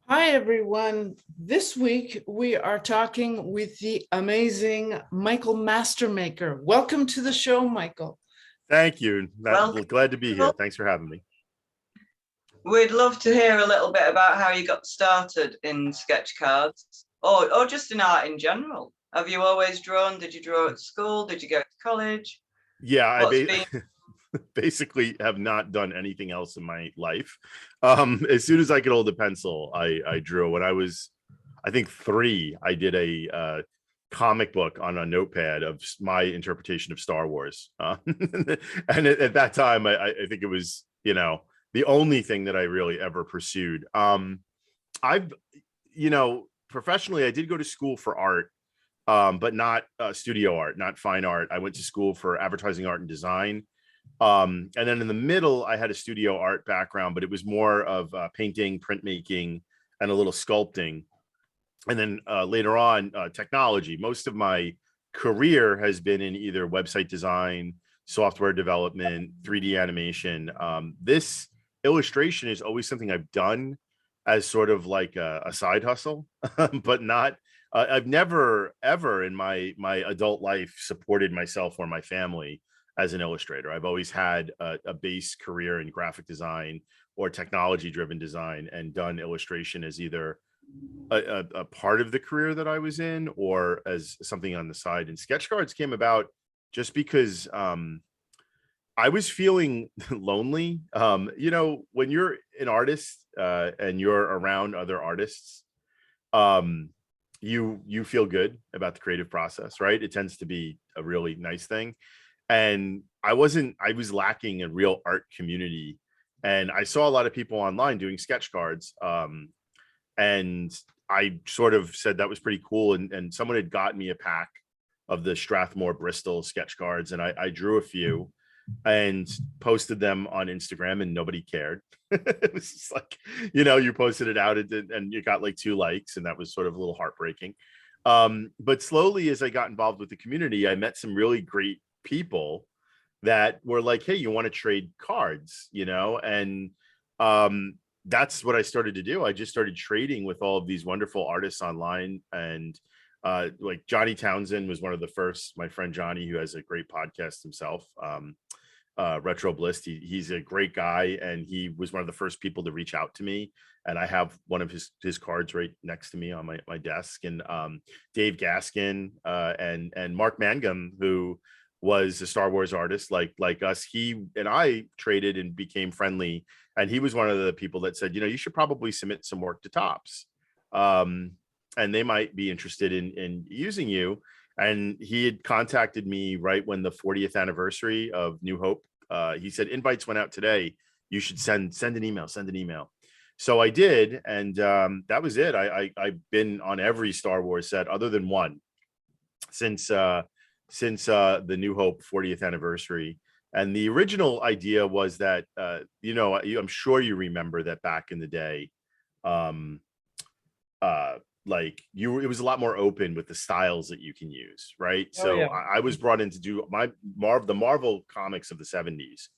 Hi, everyone. This week we are talking with the amazing Michael Mastermaker. Welcome to the show, Michael. Thank you. Well, Glad to be here. Thanks for having me. we'd love to hear a little bit about how you got started in sketch cards or just in art in general. Have you always drawn? Did you draw at school? Did you go to college? Yeah, I basically have not done anything else in my life. As soon as I could hold a pencil, I drew. When I was, I think 3, I did a comic book on a notepad of my interpretation of Star Wars. And at that time, I think it was, the only thing that I really ever pursued. I've, professionally, I did go to school for art, but not studio art, not fine art. I went to school for advertising art and design. And then in the middle, I had a studio art background, but it was more of painting, printmaking, and a little sculpting. And then later on, technology. Most of my career has been in either website design, software development, 3D animation. This illustration is always something I've done as sort of like a side hustle, but not. I've never ever in my adult life supported myself or my family as an illustrator. I've always had a base career in graphic design or technology driven design, and done illustration as either a part of the career that I was in or as something on the side. And sketch cards came about just because I was feeling lonely. When you're an artist and you're around other artists, you feel good about the creative process, right? It tends to be a really nice thing. And I was lacking a real art community. And I saw a lot of people online doing sketch cards. And I sort of said that was pretty cool. And someone had got me a pack of the Strathmore Bristol sketch cards, and I drew a few and posted them on Instagram, and nobody cared. It was just like, you posted it out and you got like 2 likes, and that was sort of a little heartbreaking. But slowly, as I got involved with the community, I met some really great people that were like, hey, you want to trade cards, and that's what I started to do. I just started trading with all of these wonderful artists online. And like Johnny Townsend was one of the first. My friend Johnny, who has a great podcast himself, Retro Bliss, he's a great guy, and he was one of the first people to reach out to me. And I have one of his cards right next to me on my desk. And Dave Gaskin and Mark Mangum, who was a Star Wars artist like us, he and I traded and became friendly. And he was one of the people that said, you should probably submit some work to Topps, and they might be interested in using you. And he had contacted me right when the 40th anniversary of New Hope. He said, invites went out today. You should send an email. So I did, and that was it. I've been on every Star Wars set other than one since the New Hope 40th anniversary. And the original idea was that, I'm sure you remember that back in the day, it was a lot more open with the styles that you can use, right? Oh, so yeah. I was brought in to do the Marvel comics of the 70s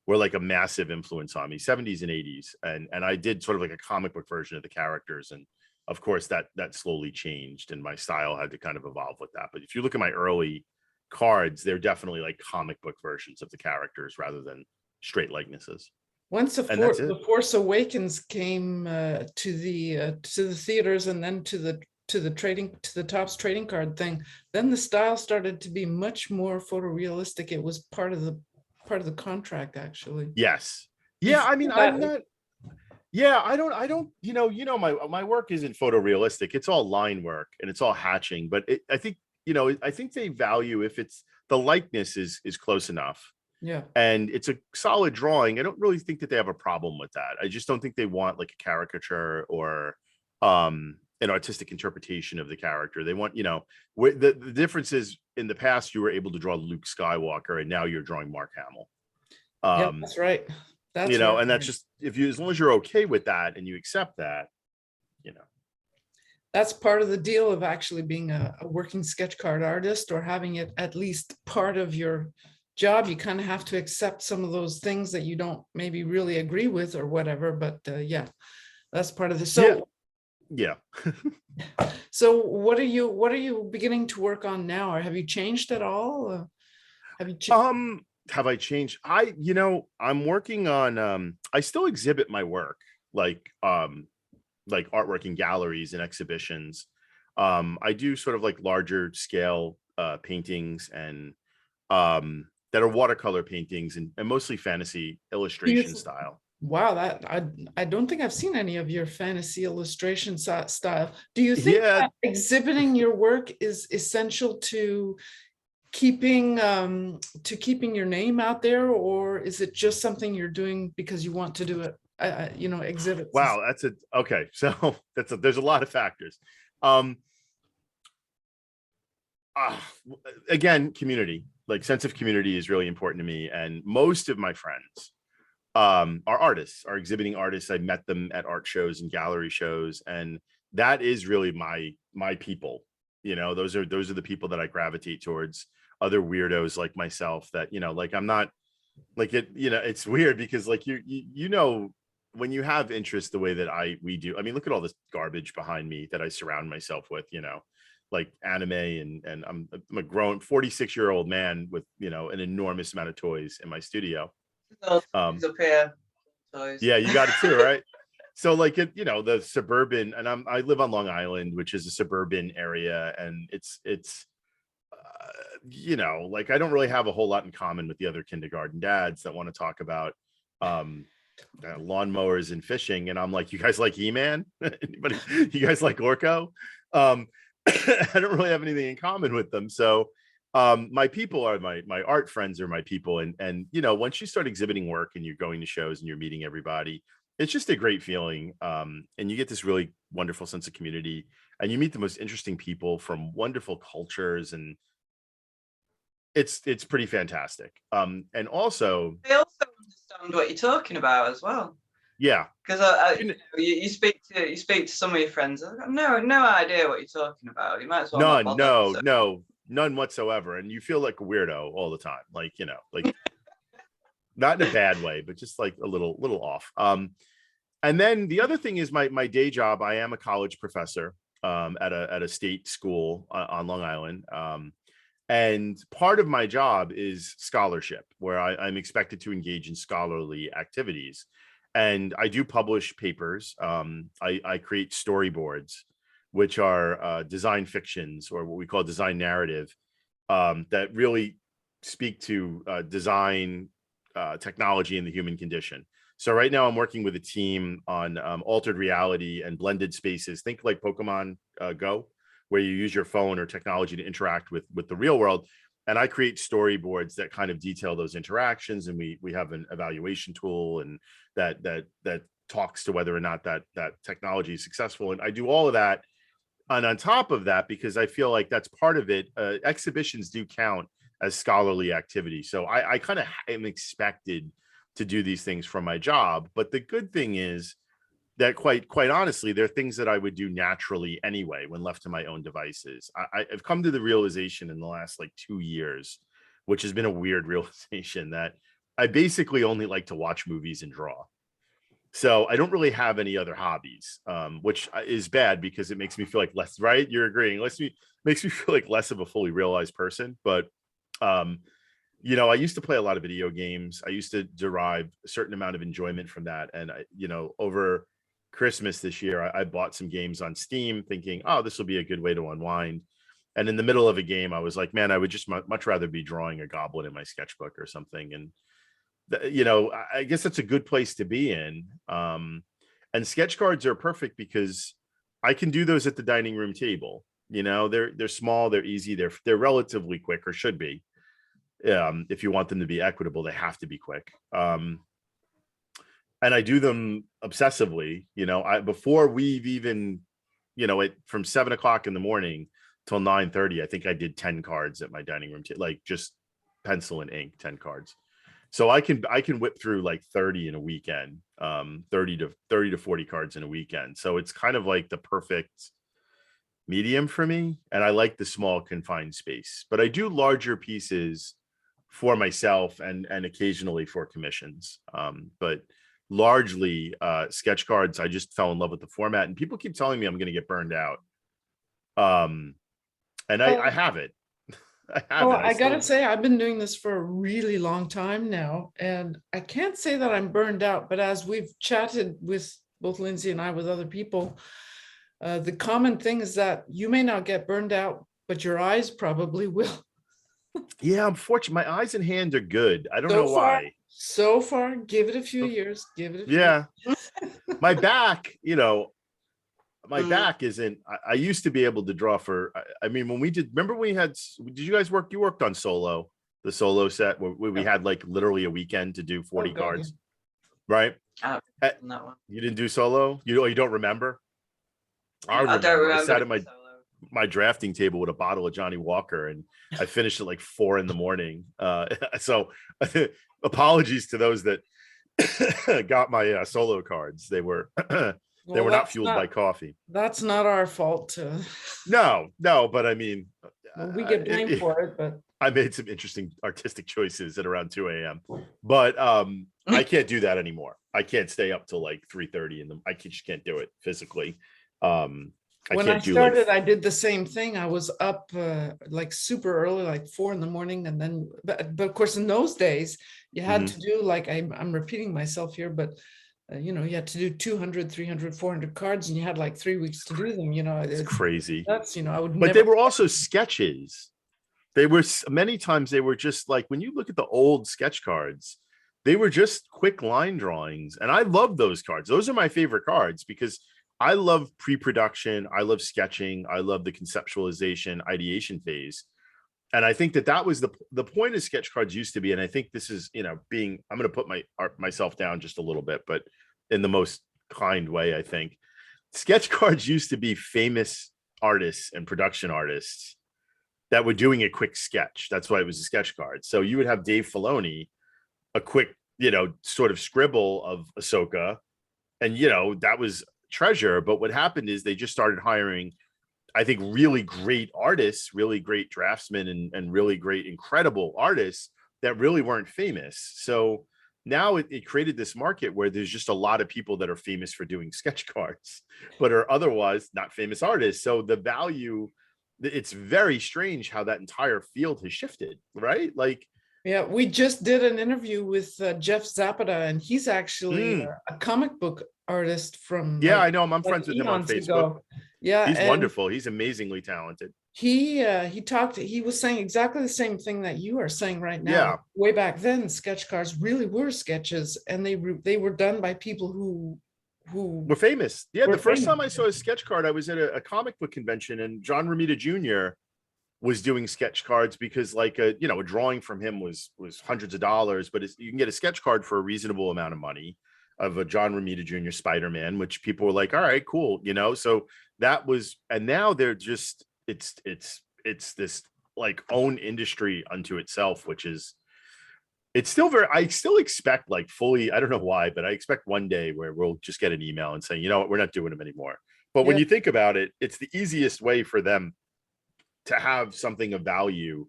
were like a massive influence on me, 70s and 80s. And I did sort of like a comic book version of the characters. And of course that slowly changed, and my style had to kind of evolve with that. But if you look at my early cards, they're definitely like comic book versions of the characters rather than straight likenesses. Once the Force Awakens came to the theaters, and then to the Topps trading card thing, then the style started to be much more photorealistic. It was part of the contract, actually. Yes. Yeah. I mean, I'm not. Yeah, I don't. My work isn't photorealistic. It's all line work and it's all hatching. But I think they value if it's the likeness is close enough. Yeah. And it's a solid drawing. I don't really think that they have a problem with that. I just don't think they want like a caricature or an artistic interpretation of the character. They want, the difference is in the past you were able to draw Luke Skywalker, and now you're drawing Mark Hamill. Yeah, that's right. That's right. And that's just, as long as you're okay with that and you accept that, That's part of the deal of actually being a working sketch card artist, or having it at least part of your job. You kind of have to accept some of those things that you don't maybe really agree with or whatever. But yeah, that's part of the. So Yeah. So what are you beginning to work on now, or have you changed at all? Have you Have I changed? I'm working on I still exhibit my work like artwork in galleries and exhibitions. I do sort of like larger scale paintings and that are watercolor paintings and mostly fantasy illustration style. Wow, that I don't think I've seen any of your fantasy illustration style. Do you think Yeah, that exhibiting your work is essential to keeping keeping your name out there, or is it just something you're doing because you want to do it? You know, exhibits. wow, that's okay. So there's a lot of factors. Um, uh, Again, community, like sense of community is really important to me, and most of my friends are artists, are exhibiting artists. I met them at art shows and gallery shows, and that is really my people. Those are the people that I gravitate towards. Other weirdos like myself that, like I'm not like it, it's weird because like when you have interest the way that we do. I mean, look at all this garbage behind me that I surround myself with, like anime and I'm a grown 46-year-old man with, an enormous amount of toys in my studio. Those up here. Toys. Yeah, you got it too, right? So like the suburban, and I live on Long Island, which is a suburban area, and it's like I don't really have a whole lot in common with the other kindergarten dads that want to talk about lawnmowers and fishing, and I'm like, you guys like He-Man? Anybody? You guys like Orko? I don't really have anything in common with them. So my people are my art friends are my people, and once you start exhibiting work and you're going to shows and you're meeting everybody, it's just a great feeling, and you get this really wonderful sense of community, and you meet the most interesting people from wonderful cultures, and it's pretty fantastic. And also I also understand what you're talking about as well. Yeah, because you speak to some of your friends. I've got no idea what you're talking about. You might as well not bother, none whatsoever, and you feel like a weirdo all the time, like like not in a bad way, but just like a little off. And then the other thing is my day job. I am a college professor at a state school on Long Island. And part of my job is scholarship, where I'm expected to engage in scholarly activities. And I do publish papers. I create storyboards, which are design fictions, or what we call design narrative, that really speak to design, technology, and the human condition. So right now I'm working with a team on altered reality and blended spaces. Think like Pokemon Go, where you use your phone or technology to interact with the real world. And I create storyboards that kind of detail those interactions. And we have an evaluation tool and that talks to whether or not that technology is successful. And I do all of that. And on top of that, because I feel like that's part of it, exhibitions do count as scholarly activity. So I kind of am expected to do these things from my job. But the good thing is that quite honestly, they're things that I would do naturally anyway when left to my own devices. I've come to the realization in the last like 2 years, which has been a weird realization, that I basically only like to watch movies and draw. So I don't really have any other hobbies, which is bad because it makes me feel like less, right? You're agreeing. Makes me feel like less of a fully realized person. But I used to play a lot of video games. I used to derive a certain amount of enjoyment from that. And over Christmas this year, I bought some games on Steam thinking, oh, this will be a good way to unwind. And in the middle of a game, I was like, man, I would just much rather be drawing a goblin in my sketchbook or something. And, I guess that's a good place to be in. And sketch cards are perfect because I can do those at the dining room table. They're small, they're easy, they're relatively quick, or should be. If you want them to be equitable, they have to be quick. And I do them obsessively, before we've even, from 7 o'clock in the morning till 9:30, I think I did 10 cards at my dining room, like just pencil and ink, 10 cards. So I can whip through like 30 in a weekend, 30 to 40 cards in a weekend. So it's kind of like the perfect medium for me. And I like the small confined space, but I do larger pieces for myself and occasionally for commissions. But largely sketch cards. I just fell in love with the format, and people keep telling me I'm going to get burned out. And I have it. I have Well, it. I gotta say, I've been doing this for a really long time now, and I can't say that I'm burned out, but as we've chatted with both Lindsay and I with other people, the common thing is that you may not get burned out, but your eyes probably will. Yeah, I'm fortunate. My eyes and hand are good. I don't So know far, why. so far, give it a few years, give it a few. Yeah. My back, my Mm. back isn't, I used to be able to draw for, I mean, when we did, remember did you guys work, you worked on the solo set where we had like literally a weekend to do 40 God, cards, right? That one. You didn't do solo? You don't remember? I I don't remember. I remember. sat at my drafting table with a bottle of Johnny Walker, and I finished at like 4 a.m. So apologies to those that got my solo cards. They were they were not fueled by coffee. That's not our fault. No, but I mean, we get blamed for it, but I made some interesting artistic choices at around 2 a.m. But I can't do that anymore. I can't stay up till like 3:30 I just can't do it physically. When I started, I did the same thing. I was up like super early, like 4 a.m, and then, but of course, in those days, you had to do like I'm repeating myself here, but you had to do 200, 300, 400 cards, and you had like 3 weeks to do them. It's crazy. That's I would. But they were also sketches. They were many times they were just like when you look at the old sketch cards, they were just quick line drawings, and I love those cards. Those are my favorite cards because I love pre-production. I love sketching. I love the conceptualization, ideation phase. And I think that was the point of sketch cards used to be. And I think this is, I'm going to put myself down just a little bit, but in the most kind way, I think sketch cards used to be famous artists and production artists that were doing a quick sketch. That's why it was a sketch card. So you would have Dave Filoni, a quick, sort of scribble of Ahsoka. And, that was treasure. But what happened is they just started hiring, I think, really great artists, really great draftsmen, and really great, incredible artists that really weren't famous. So now it created this market where there's just a lot of people that are famous for doing sketch cards, but are otherwise not famous artists. So the value, it's very strange how that entire field has shifted, right? Like, yeah, we just did an interview with Jeff Zapata, and he's actually a comic book artist from. Yeah, I know him. I'm friends with him on Facebook. Ago. Yeah, he's wonderful. He's amazingly talented. He was saying exactly the same thing that you are saying right now. Yeah. Way back then, sketch cards really were sketches, and they were done by people who were famous. Yeah, the first time I saw a sketch card, I was at a comic book convention, and John Romita Jr. was doing sketch cards because like a drawing from him was hundreds of dollars, but you can get a sketch card for a reasonable amount of money of a John Romita Jr. Spider-Man, which people were like, all right, cool. So that was, and now they're just, it's this like own industry unto itself, which is, it's still I still expect like fully, I don't know why, but I expect one day where we'll just get an email and say, you know what, we're not doing them anymore. But when you think about it, it's the easiest way for them to have something of value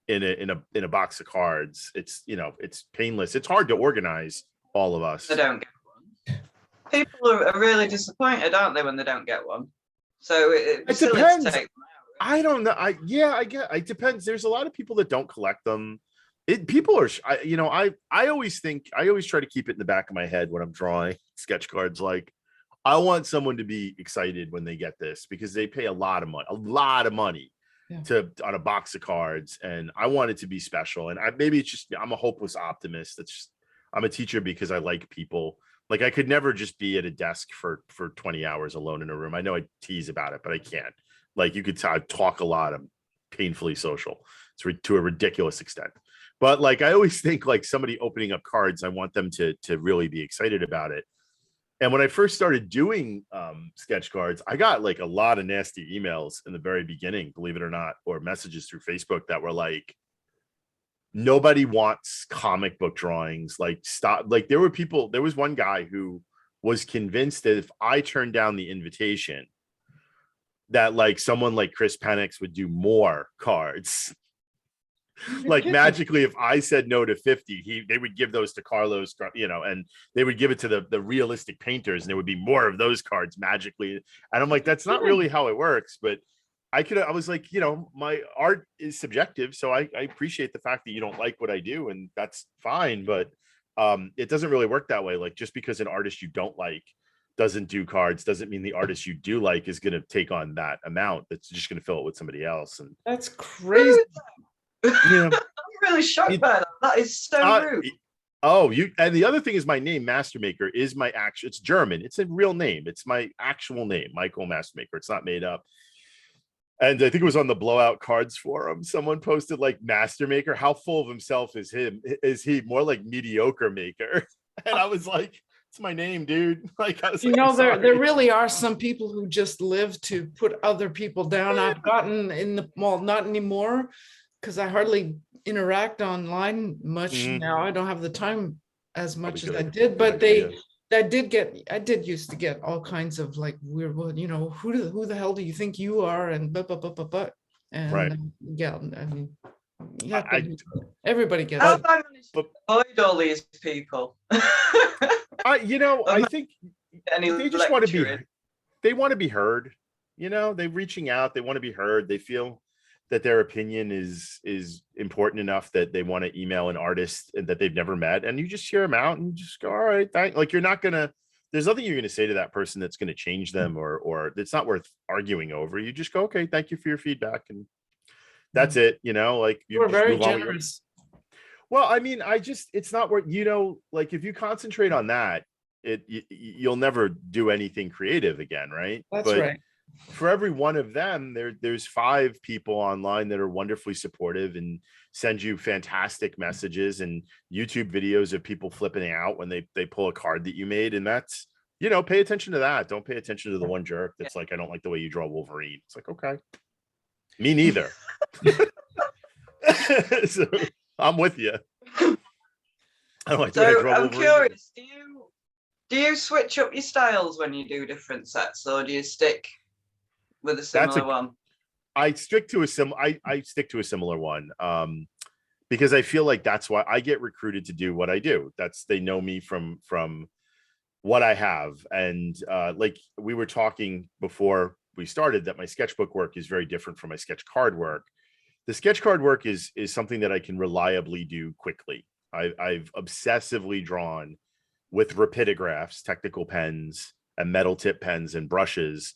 in a box of cards. It's it's painless. It's hard to organize all of us. They don't get one. People are really disappointed, aren't they, when they don't get one? So it depends. To take them out, right? I don't know. I get it depends. There's a lot of people that don't collect them. People are I always try to keep it in the back of my head when I'm drawing sketch cards. Like, I want someone to be excited when they get this because they pay a lot of money on a box of cards, and I want it to be special. And maybe it's just I'm a hopeless optimist. I'm a teacher because I like people. Like, I could never just be at a desk for 20 hours alone in a room. I know I tease about it, but I can't. Like, you could talk a lot. I'm painfully social. It's to a ridiculous extent. But like, I always think like somebody opening up cards, I want them to really be excited about it. And when I first started doing sketch cards, I got like a lot of nasty emails in the very beginning, believe it or not, or messages through Facebook that were like, nobody wants comic book drawings. Like, stop. Like, there was one guy who was convinced that if I turned down the invitation, that like someone like Chris Penix would do more cards. You're Like kidding. magically, if I said no to 50, they would give those to Carlos, and they would give it to the realistic painters, and there would be more of those cards magically. And I'm like, that's not really how it works. But I was like, my art is subjective, so I appreciate the fact that you don't like what I do, and that's fine. But it doesn't really work that way. Like, just because an artist you don't like doesn't do cards doesn't mean the artist you do like is going to take on that amount. That's just going to fill it with somebody else. And That's crazy. yeah, I'm really shocked by that. That is so rude. And the other thing is, my name Mastermaker is my actual, it's German, it's a real name, it's my actual name, Michael Mastermaker. It's not made up. And I think it was on the Blowout Cards forum, someone posted like, Mastermaker, how full of himself is he? More like mediocre maker. And I was like, it's my name, dude. Like, I was like, there really are some people who just live to put other people down. I've gotten not anymore, because I hardly interact online much now. I don't have the time as much as I did, but I did used to get all kinds of like weird, who the hell do you think you are? And and right. Yeah, I mean, everybody gets How it. have I managed to avoid all these people? I think they just want to be heard. They're reaching out, they want to be heard, they feel that their opinion is important enough that they want to email an artist that they've never met, and you just hear them out and just go, all right, like, you're not gonna, there's nothing you're gonna say to that person that's gonna change them, or it's not worth arguing over. You just go, okay, thank you for your feedback, and that's it. Like, you were very generous. Well, I mean, it's not worth, like, if you concentrate on that, you'll never do anything creative again, right? That's right. For every one of them, there's 5 people online that are wonderfully supportive and send you fantastic messages and YouTube videos of people flipping out when they pull a card that you made. And that's, pay attention to that. Don't pay attention to the one jerk that's like, I don't like the way you draw Wolverine. It's like, okay, me neither. So I'm with you. I don't like the way I draw Wolverine. I'm curious, do you switch up your styles when you do different sets, or do you stick with a similar one? I stick to a similar one, because I feel like that's why I get recruited to do what I do. They know me from what I have. And like we were talking before we started, that my sketchbook work is very different from my sketch card work. The sketch card work is something that I can reliably do quickly. I've obsessively drawn with rapidographs, technical pens, and metal tip pens and brushes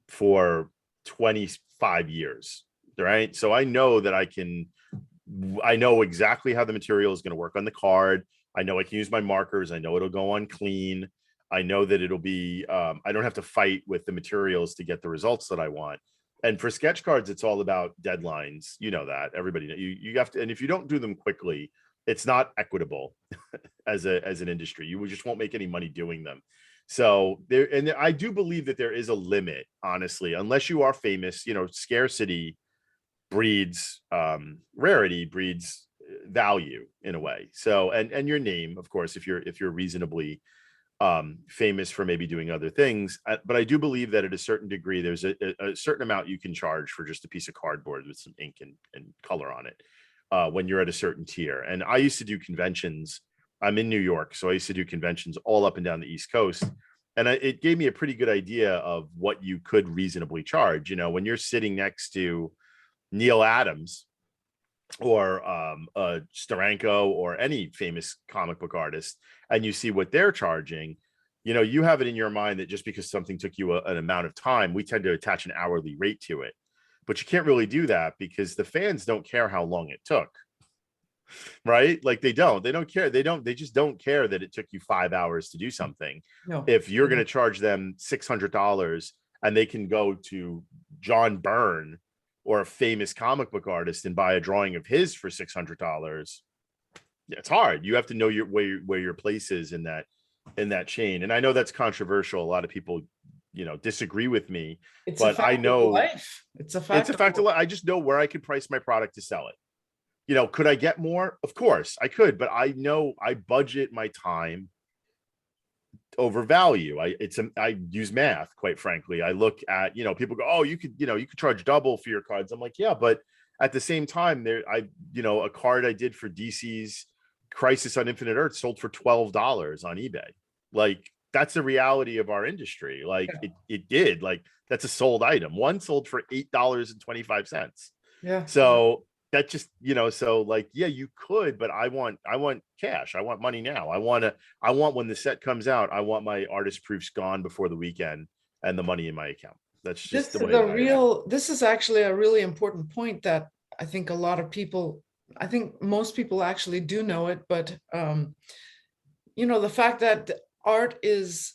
for 25 years, right? So I know that I know exactly how the material is going to work on the card. I know I can use my markers. I know it'll go on clean. I know that it'll be, I don't have to fight with the materials to get the results that I want. And for sketch cards, it's all about deadlines. You know that, everybody, you have to, and if you don't do them quickly, it's not equitable as an industry. You just won't make any money doing them. So I do believe that there is a limit, honestly, unless you are famous. Scarcity breeds rarity, breeds value in a way. So, and your name, of course, if you're reasonably famous for maybe doing other things. But I do believe that at a certain degree, there's a certain amount you can charge for just a piece of cardboard with some ink and color on it when you're at a certain tier. And I used to do conventions. I'm in New York, so I used to do conventions all up and down the East Coast. And it gave me a pretty good idea of what you could reasonably charge. When you're sitting next to Neil Adams or Steranko or any famous comic book artist, and you see what they're charging, you have it in your mind that just because something took you an amount of time, we tend to attach an hourly rate to it. But you can't really do that because the fans don't care how long it took. Right? Like they don't care. They just don't care that it took you 5 hours to do something. No. If you're going to charge them $600 and they can go to John Byrne or a famous comic book artist and buy a drawing of his for $600, it's hard. You have to know where your place is in that chain. And I know that's controversial. A lot of people, disagree with me, but I know it's a fact of life. I just know where I could price my product to sell it. Could I get more? Of course I could, but I know I budget my time over value. I use math, quite frankly. I look at, people go, oh, you could charge double for your cards. I'm like, yeah, but at the same time, a card I did for DC's Crisis on Infinite Earth sold for $12 on eBay. Like, that's the reality of our industry. Like, it did. Like, that's a sold item. One sold for $8.25. Yeah. So that just, so like, yeah, you could, but I want cash. I want money now. I want when the set comes out, I want my artist proofs gone before the weekend and the money in my account. That's just the way this is actually a really important point that I think I think most people actually do know it, but the fact that art is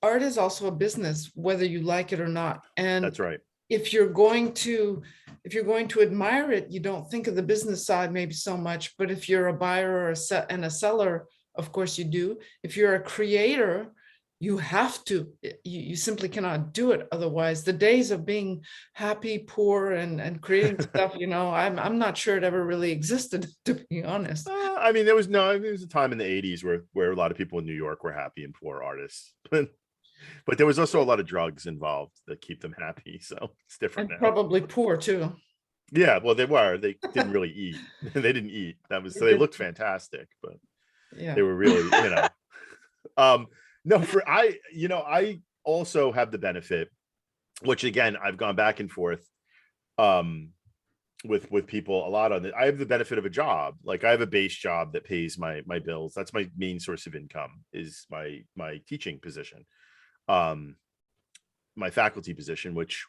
also a business, whether you like it or not. And that's right. If you're going to admire it, you don't think of the business side maybe so much, but if you're a buyer or a seller, of course you do. If you're a creator, you have to, you simply cannot do it otherwise. The days of being happy, poor, and creating stuff, I'm not sure it ever really existed, to be honest. I mean, there was a time in the 80s where a lot of people in New York were happy and poor artists. But there was also a lot of drugs involved that keep them happy. So it's different and now. Probably poor too. Yeah, well, they didn't really eat. They didn't eat. So they looked fantastic, but yeah, they were really, no, I also have the benefit, which again, I've gone back and forth with people a lot on it. I have the benefit of a job. Like, I have a base job that pays my bills. That's my main source of income, is my teaching position. My faculty position, which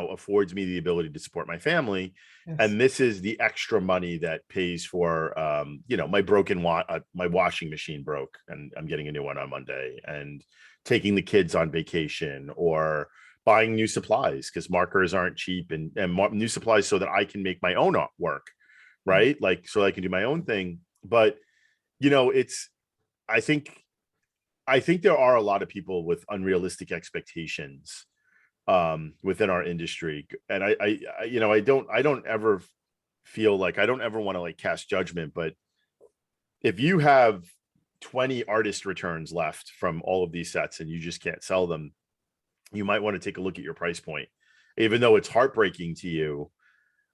affords me the ability to support my family. yes. And this is the extra money that pays for my washing machine broke and I'm getting a new one on Monday, and taking the kids on vacation, or buying new supplies because markers aren't cheap, and new supplies so that I can make my own work, right? Like, so I can do my own thing. But I think there are a lot of people with unrealistic expectations within our industry. And I don't ever feel like, I don't ever want to like cast judgment, but if you have 20 artist returns left from all of these sets and you just can't sell them, you might want to take a look at your price point, even though it's heartbreaking to you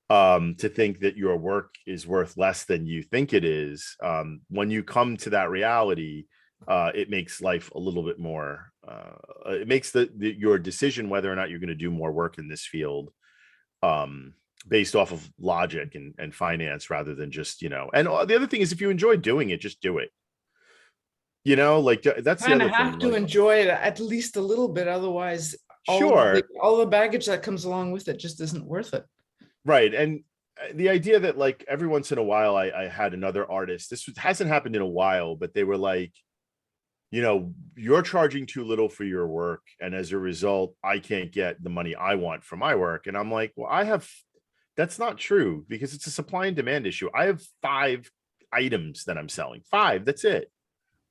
to think that your work is worth less than you think it is. When you come to that reality, it makes life a little bit more, it makes your decision whether or not you're going to do more work in this field based off of logic and finance, rather than just, and the other thing is, if you enjoy doing it, just do it. Like, that's the other thing. Have to enjoy it at least a little bit, otherwise sure, all the baggage that comes along with it just isn't worth it. Right. And the idea that like every once in a while I had another artist, this hasn't happened in a while, but they were like, you're charging too little for your work, and as a result, I can't get the money I want for my work. And I'm like, well, that's not true, because it's a supply and demand issue. I have 5 items that I'm selling. 5, that's it.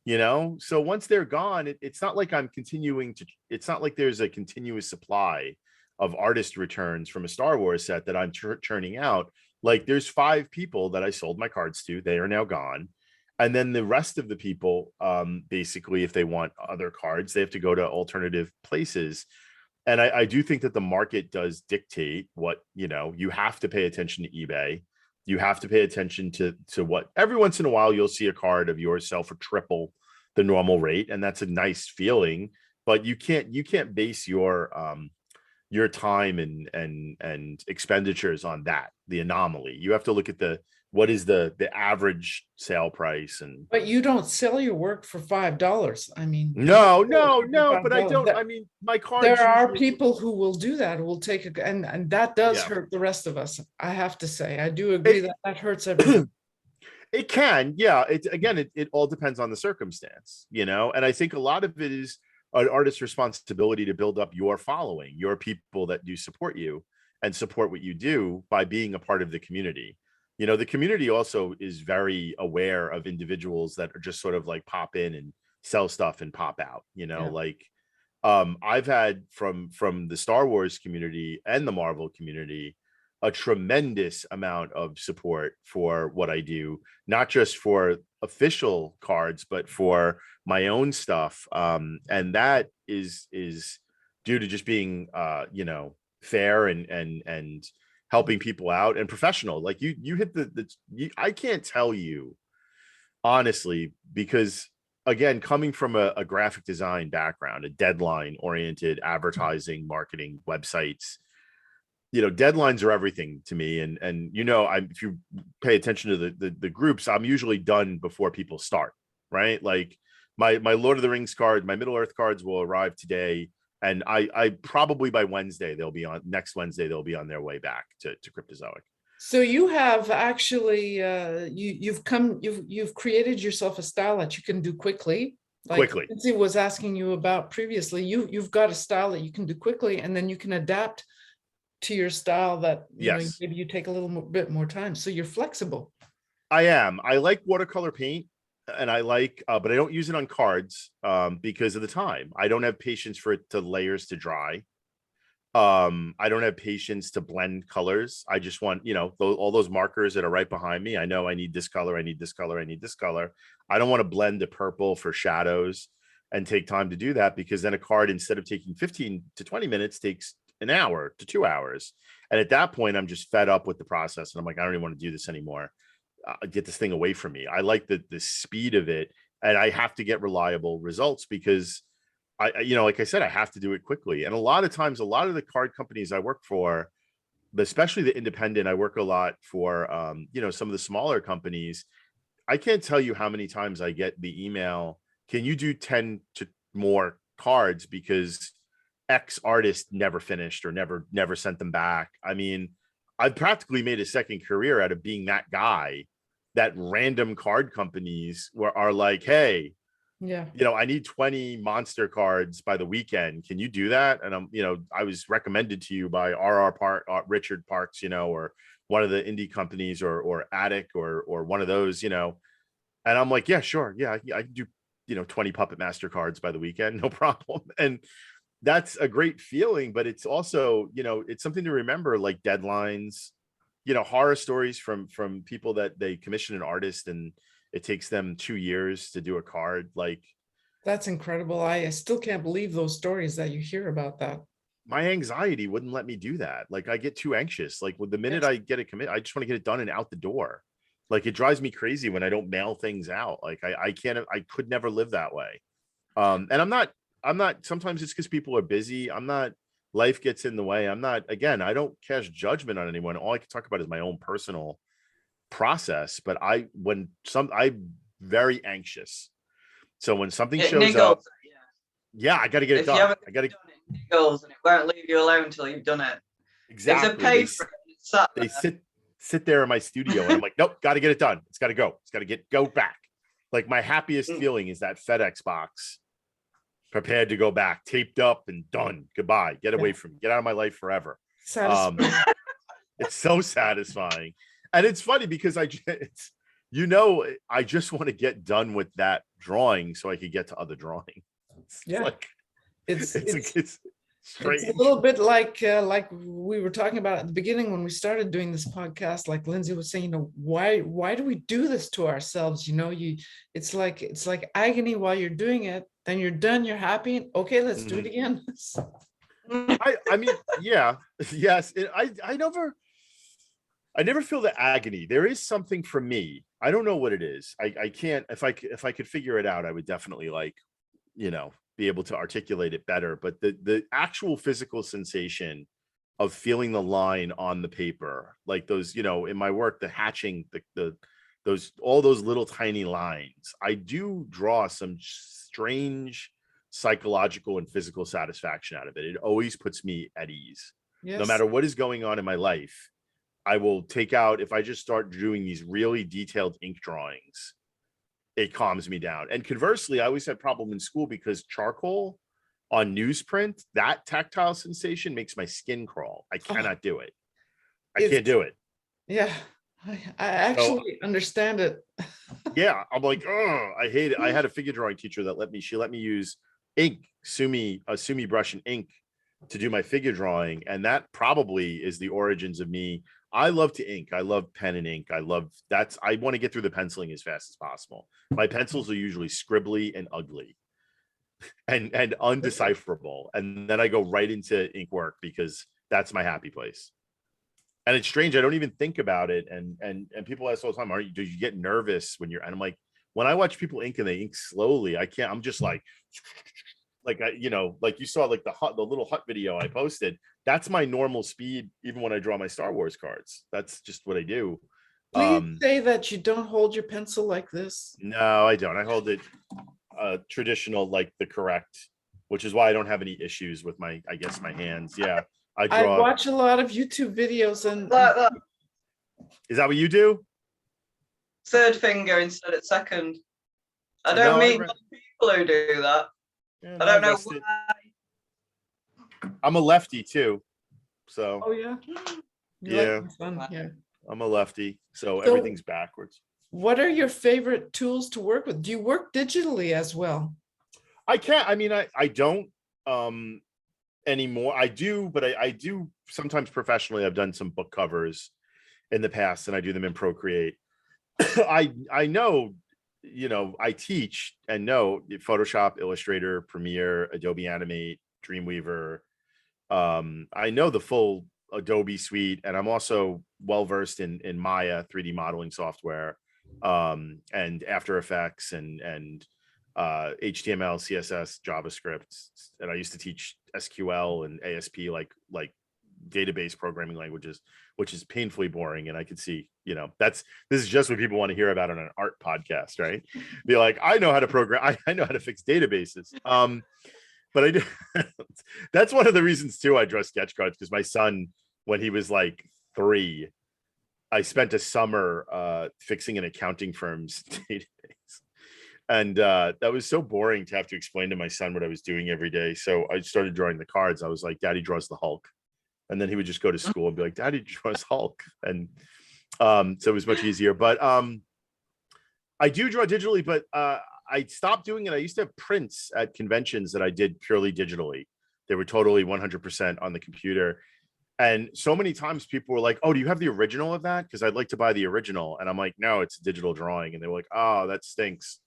So once they're gone, it's not like it's not like there's a continuous supply of artist returns from a Star Wars set that I'm churning out. Like, there's 5 people that I sold my cards to. They are now gone. And then the rest of the people, basically, if they want other cards, they have to go to alternative places. And I do think that the market does dictate what, you have to pay attention to eBay. You have to pay attention to what, every once in a while, you'll see a card of yours sell for triple the normal rate. And that's a nice feeling, but you can't base your time and expenditures on that, the anomaly. You have to look at what is the average sale price. But you don't sell your work for $5. I mean, no, but I don't. I mean, my cards. There are people who will do that, who will take it, and that does hurt the rest of us. I have to say, I do agree that hurts everyone. It can, yeah. It all depends on the circumstance, and I think a lot of it is an artist's responsibility to build up your following, your people that do support you and support what you do by being a part of the community. The community also is very aware of individuals that are just sort of like pop in and sell stuff and pop out, like I've had from the Star Wars community and the Marvel community a tremendous amount of support for what I do, not just for official cards, but for my own stuff. And that is due to just being, fair and helping people out and professional. Like you hit I can't tell you honestly, because again, coming from a graphic design background, a deadline oriented advertising, marketing, websites, deadlines are everything to me. And if you pay attention to the groups, I'm usually done before people start, right? Like my Lord of the Rings card, my Middle Earth cards will arrive today. And I probably by next Wednesday, they'll be on their way back to Cryptozoic. So you have actually you've created yourself a style that you can do quickly. Like Lindsay was asking you about previously, you've got a style that you can do quickly, and then you can adapt to your style that maybe you take a little bit more time. So you're flexible. I am. I like watercolor paint, and I like, but I don't use it on cards because of the time. I don't have patience for it to layers to dry. I don't have patience to blend colors. I just want, all those markers that are right behind me. I know I need this color. I need this color. I need this color. I don't want to blend the purple for shadows and take time to do that, because then a card, instead of taking 15 to 20 minutes, takes an hour to 2 hours. And at that point, I'm just fed up with the process. And I'm like, I don't even want to do this anymore. Get this thing away from me. I like the speed of it, and I have to get reliable results because like I said, I have to do it quickly. And a lot of times, a lot of the card companies I work for, especially the independent, I work a lot for, some of the smaller companies. I can't tell you how many times I get the email, can you do 10 to more cards because X artist never finished or never sent them back. I mean, I've practically made a second career out of being that guy that random card companies are like, hey, I need 20 monster cards by the weekend. Can you do that? And I was recommended to you by Richard Parks, or one of the indie companies or Attic or one of those, and I'm like, yeah, sure. Yeah, I can do, 20 Puppet Master cards by the weekend. No problem. And that's a great feeling, but it's also, it's something to remember, like deadlines, horror stories from people that they commission an artist and it takes them 2 years to do a card. Like, that's incredible. I still can't believe those stories that you hear about that. My anxiety wouldn't let me do that. Like, I get too anxious. Like, with the minute I get a commit, I just want to get it done and out the door. Like, it drives me crazy when I don't mail things out. Like, I could never live that way. And I'm not, sometimes it's because people are busy. Life gets in the way. I don't cast judgment on anyone. All I can talk about is my own personal process. But I'm very anxious. So when something shows up, I got to get it done. I got to goals, and it won't leave you alone until you've done it. Exactly. They sit there in my studio, and I'm like, nope, got to get it done. It's got to go. It's got to go back. Like, my happiest feeling is that FedEx box prepared to go back, taped up and done. Goodbye. Get away from me. Get out of my life forever. It's so satisfying. And it's funny because I just want to get done with that drawing so I could get to other drawing. It's strange. It's a little bit like we were talking about at the beginning when we started doing this podcast. Like Lindsay was saying, why do we do this to ourselves? It's like agony while you're doing it. Then you're done. You're happy. Okay, let's do it again. I mean, yeah, yes. I never feel the agony. There is something for me. I don't know what it is. I can't. If I could figure it out, I would definitely be able to articulate it better. But the actual physical sensation of feeling the line on the paper, like those, in my work, the hatching, all those little tiny lines, I do draw some strange psychological and physical satisfaction out of it. It always puts me at ease. Yes. No matter what is going on in my life, I will take out, if I just start doing these really detailed ink drawings, it calms me down. And conversely, I always had problem in school because charcoal on newsprint, that tactile sensation makes my skin crawl. I cannot do it. I can't do it. Yeah, I actually understand it. Yeah, I'm like, oh, I hate it. I had a figure drawing teacher that let me use ink, a Sumi brush and ink to do my figure drawing. And that probably is the origins of me. I love to ink. I love pen and ink. I want to get through the penciling as fast as possible. My pencils are usually scribbly and ugly and undecipherable. And then I go right into ink work because that's my happy place. And it's strange. I don't even think about it. And people ask all the time, do you get nervous when you're, and I'm like, when I watch people ink and they ink slowly, I can't, I'm just like like you saw like the little hut video I posted, that's my normal speed. Even when I draw my Star Wars cards, that's just what I do. Please say that you don't hold your pencil like this. No, I don't. I hold it traditional, like the correct, which is why I don't have any issues with my hands. Yeah. I watch a lot of YouTube videos and Like that. Is that what you do? Third finger instead of second. I don't meet people who do that. Yeah, I don't know why. I'm a lefty too. So oh yeah. Yeah. Like yeah. I'm a lefty. So everything's backwards. What are your favorite tools to work with? Do you work digitally as well? I can't. I mean, I don't anymore. I do, but I do sometimes professionally. I've done some book covers in the past, and I do them in Procreate. I know, I teach and know Photoshop, Illustrator, Premiere, Adobe Animate, Dreamweaver. I know the full Adobe suite, and I'm also well versed in Maya 3D modeling software, and After Effects and HTML, CSS, JavaScript. And I used to teach SQL and ASP, like database programming languages, which is painfully boring. And I could see, this is just what people want to hear about on an art podcast, right? Be like, I know how to program, I know how to fix databases. But I do. That's one of the reasons too I draw sketch cards, because my son, when he was like 3, I spent a summer fixing an accounting firm's database. And that was so boring to have to explain to my son what I was doing every day. So I started drawing the cards. I was like, Daddy draws the Hulk. And then he would just go to school and be like, Daddy draws Hulk. And so it was much easier. But I do draw digitally, but I stopped doing it. I used to have prints at conventions that I did purely digitally. They were totally 100% on the computer. And so many times people were like, oh, do you have the original of that? Because I'd like to buy the original. And I'm like, no, it's a digital drawing. And they were like, oh, that stinks.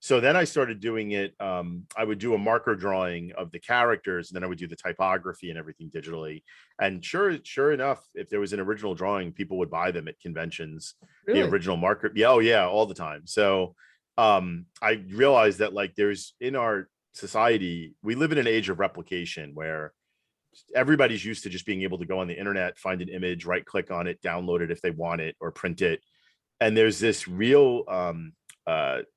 So then I started doing it. I would do a marker drawing of the characters, and then I would do the typography and everything digitally. And sure enough, if there was an original drawing, people would buy them at conventions. Really? The original marker. Yeah, oh yeah, all the time. So I realized that there's in our society, we live in an age of replication where everybody's used to just being able to go on the internet, find an image, right click on it, download it if they want it, or print it. And there's this real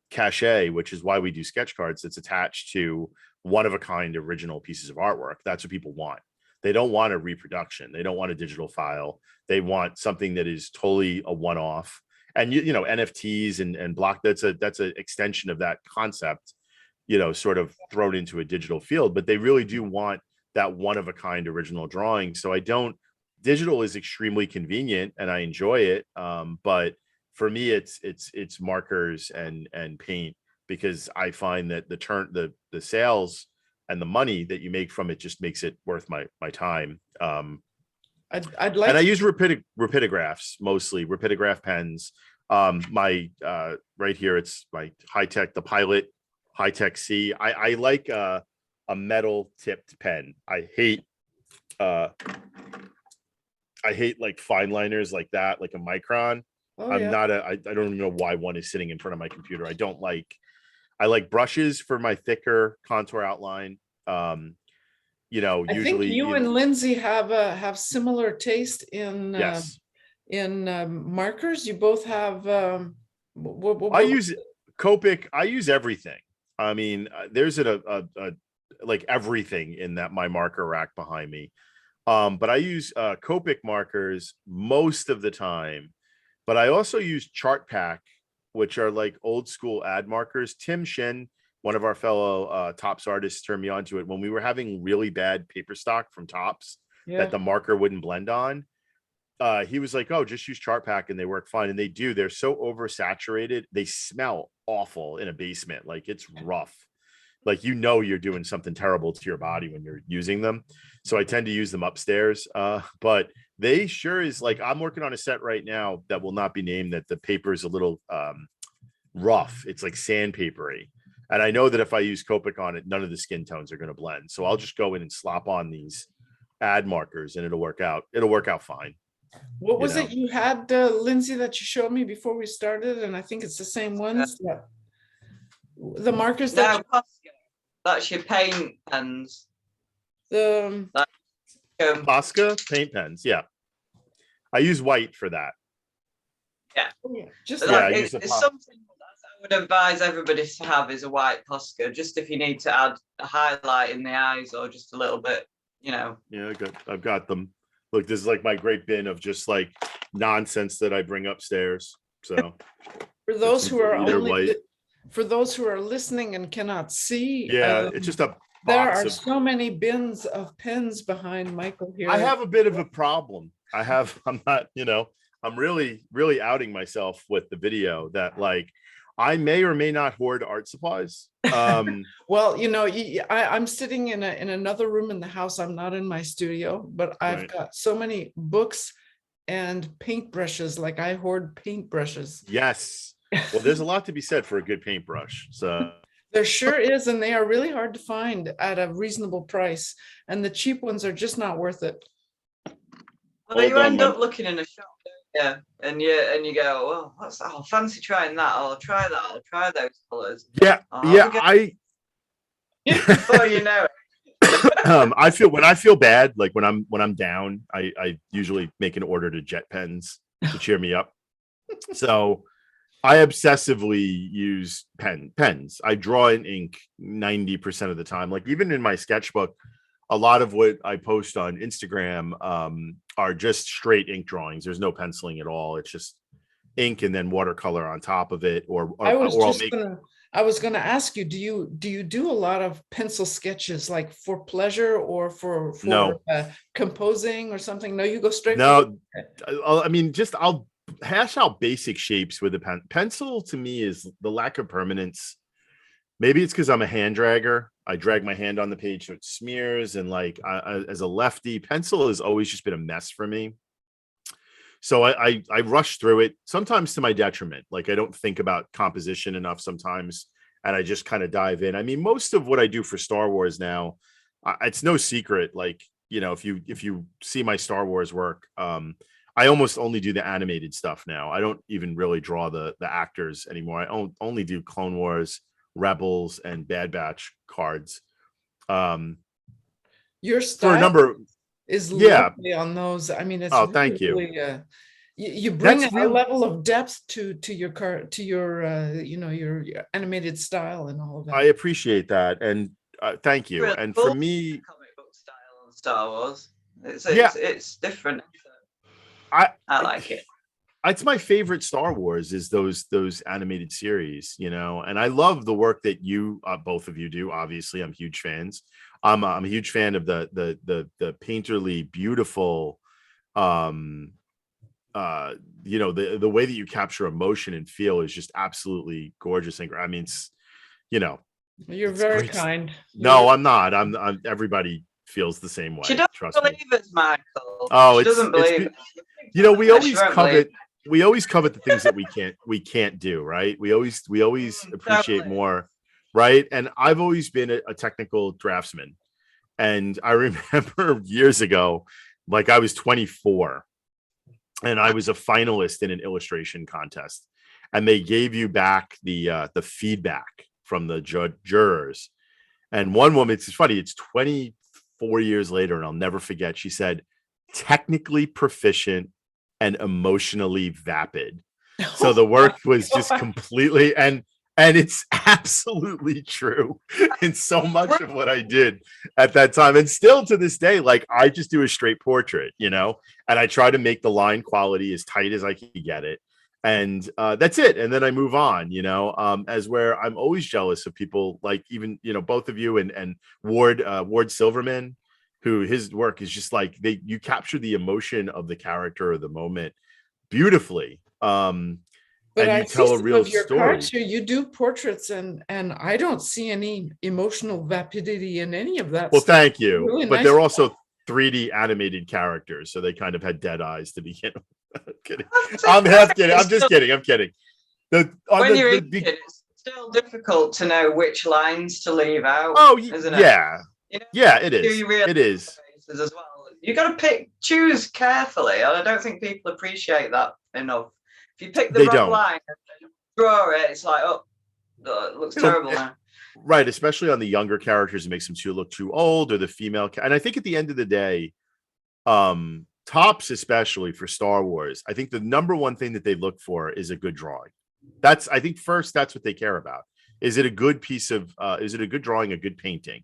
cachet, which is why we do sketch cards, that's attached to one-of-a-kind original pieces of artwork. That's what people want. They don't want a reproduction. They don't want a digital file. They want something that is totally a one-off. And NFTs and block, that's an extension of that concept, sort of thrown into a digital field. But they really do want that one-of-a-kind original drawing. So digital is extremely convenient and I enjoy it. But for me, it's markers and paint, because I find that the sales and the money that you make from it just makes it worth my time. I'd like, and I use rapidographs, mostly rapidograph pens. My right here, it's my the Pilot High-Tech C. I like a metal tipped pen. I hate like fine liners like that, like a Micron. oh, I'm yeah. not I don't even know why one is sitting in front of my computer. I like brushes for my thicker contour outline. I Usually think you and Lindsay have similar taste in yes. In markers. You both have I use Copic. I use everything. I mean, there's like everything in my marker rack behind me. But I use Copic markers most of the time. But I also use Chart Pack, which are like old school ad markers. Tim Shin, one of our fellow Topps artists, turned me onto it when we were having really bad paper stock from Topps that the marker wouldn't blend on. He was like, oh, just use Chart Pack and they work fine. And they do. They're so oversaturated. They smell awful in a basement. Like it's rough. Like, you're doing something terrible to your body when you're using them. So I tend to use them upstairs. But they sure is like, I'm working on a set right now that will not be named, that the paper is a little rough. It's like sandpapery. And I know that if I use Copic on it, none of the skin tones are going to blend. So I'll just go in and slop on these ad markers and it'll work out. It'll work out fine. What you was know. it you had, Lindsay, that you showed me before we started? And I think it's the same ones that the markers that No, Posca. That's your paint pens. the Posca paint pens. Yeah. I use white for that. Yeah. just But Yeah, like I use it's something that I would advise everybody to have is a white Posca, just if you need to add a highlight in the eyes or just a little bit, you know. Yeah, I've got them. Look, this is like my great bin of just like nonsense that I bring upstairs. So for those who are either only white. for those who are listening and cannot see, Yeah, it's just a there box are of. so many bins of pens behind Michael here. I have a bit of a problem. I'm not, I'm really, really outing myself with the video that like I may or may not hoard art supplies. Well, I'm sitting in another room in the house. I'm not in my studio, but I've Right. got so many books and paintbrushes. Like I hoard paintbrushes. Yes. Well, there's a lot to be said for a good paintbrush. So There sure is, and they are really hard to find at a reasonable price. And the cheap ones are just not worth it. Well, you end up looking in a shop, don't you? And you go, well, what's that? Oh, fancy trying that. I'll try that. I'll try those colors. Yeah, Before you know it. I feel bad, like when I'm down, I usually make an order to Jet Pens to cheer me up. So I obsessively use pens. I draw in ink 90% of the time. Like even in my sketchbook, a lot of what I post on Instagram are just straight ink drawings. There's no penciling at all. It's just ink and then watercolor on top of it. I was gonna ask you, do you do a lot of pencil sketches like for pleasure or for No. Composing or something? No, you go straight. No, I mean, I'll hash out basic shapes with a pen. Pencil to me is the lack of permanence. Maybe it's because I'm a hand dragger. I drag my hand on the page so it smears, and like as a lefty, pencil has always just been a mess for me. So I rush through it, sometimes to my detriment. Like I don't think about composition enough sometimes, and I just kind of dive in. I mean, most of what I do for Star Wars now, it's no secret. Like, if you see my Star Wars work, I almost only do the animated stuff now. I don't even really draw the actors anymore. I only do Clone Wars, Rebels, and Bad Batch cards. Your style for a number is lovely on those. I mean, it's thank you. You bring a level of depth to your card, to your your animated style and all of that. I appreciate that, and thank you. Really and cool for me, comic book style on Star Wars, it's different. I like it. It's my favorite Star Wars is those animated series, and I love the work that you both of you do. Obviously, I'm huge fans. I'm a huge fan of the painterly, beautiful, the way that you capture emotion and feel is just absolutely gorgeous. And I mean, you're very kind. No, I'm not. I'm everybody feels the same way. She doesn't Trust believe me. us, Michael. Oh, she doesn't believe. We always covet. We always covet the things that we can't do, right? We always appreciate more, right? And I've always been a technical draftsman, and I remember years ago, like I was 24, and I was a finalist in an illustration contest, and they gave you back the feedback from the jurors, and one woman, it's funny, it's 24 years later, and I'll never forget. She said, "Technically proficient and emotionally vapid." So the work was just completely, and it's absolutely true in so much of what I did at that time. And still to this day, like I just do a straight portrait, and I try to make the line quality as tight as I can get it. And that's it. And then I move on, as where I'm always jealous of people like even, both of you and Ward Silverman, who his work is just like you capture the emotion of the character or the moment beautifully. But and you tell a real story. Cards here, you do portraits, and I don't see any emotional vapidity in any of that. Well, stuff. thank you. Really but nice they're also 3D animated characters, so they kind of had dead eyes to begin with. I'm kidding. I'm just kidding. I'm kidding. It's still difficult to know which lines to leave out. Oh, isn't it? Yeah. Yeah, it is. It is. As well. You got to choose carefully, and I don't think people appreciate that enough. If you pick the wrong line and draw it, it's like, oh, it looks terrible now. Right, especially on the younger characters, it makes them look too old, or the female. And I think at the end of the day, tops, especially for Star Wars, I think the number one thing that they look for is a good drawing. I think first, that's what they care about. Is it a good piece of, is it a good drawing, a good painting?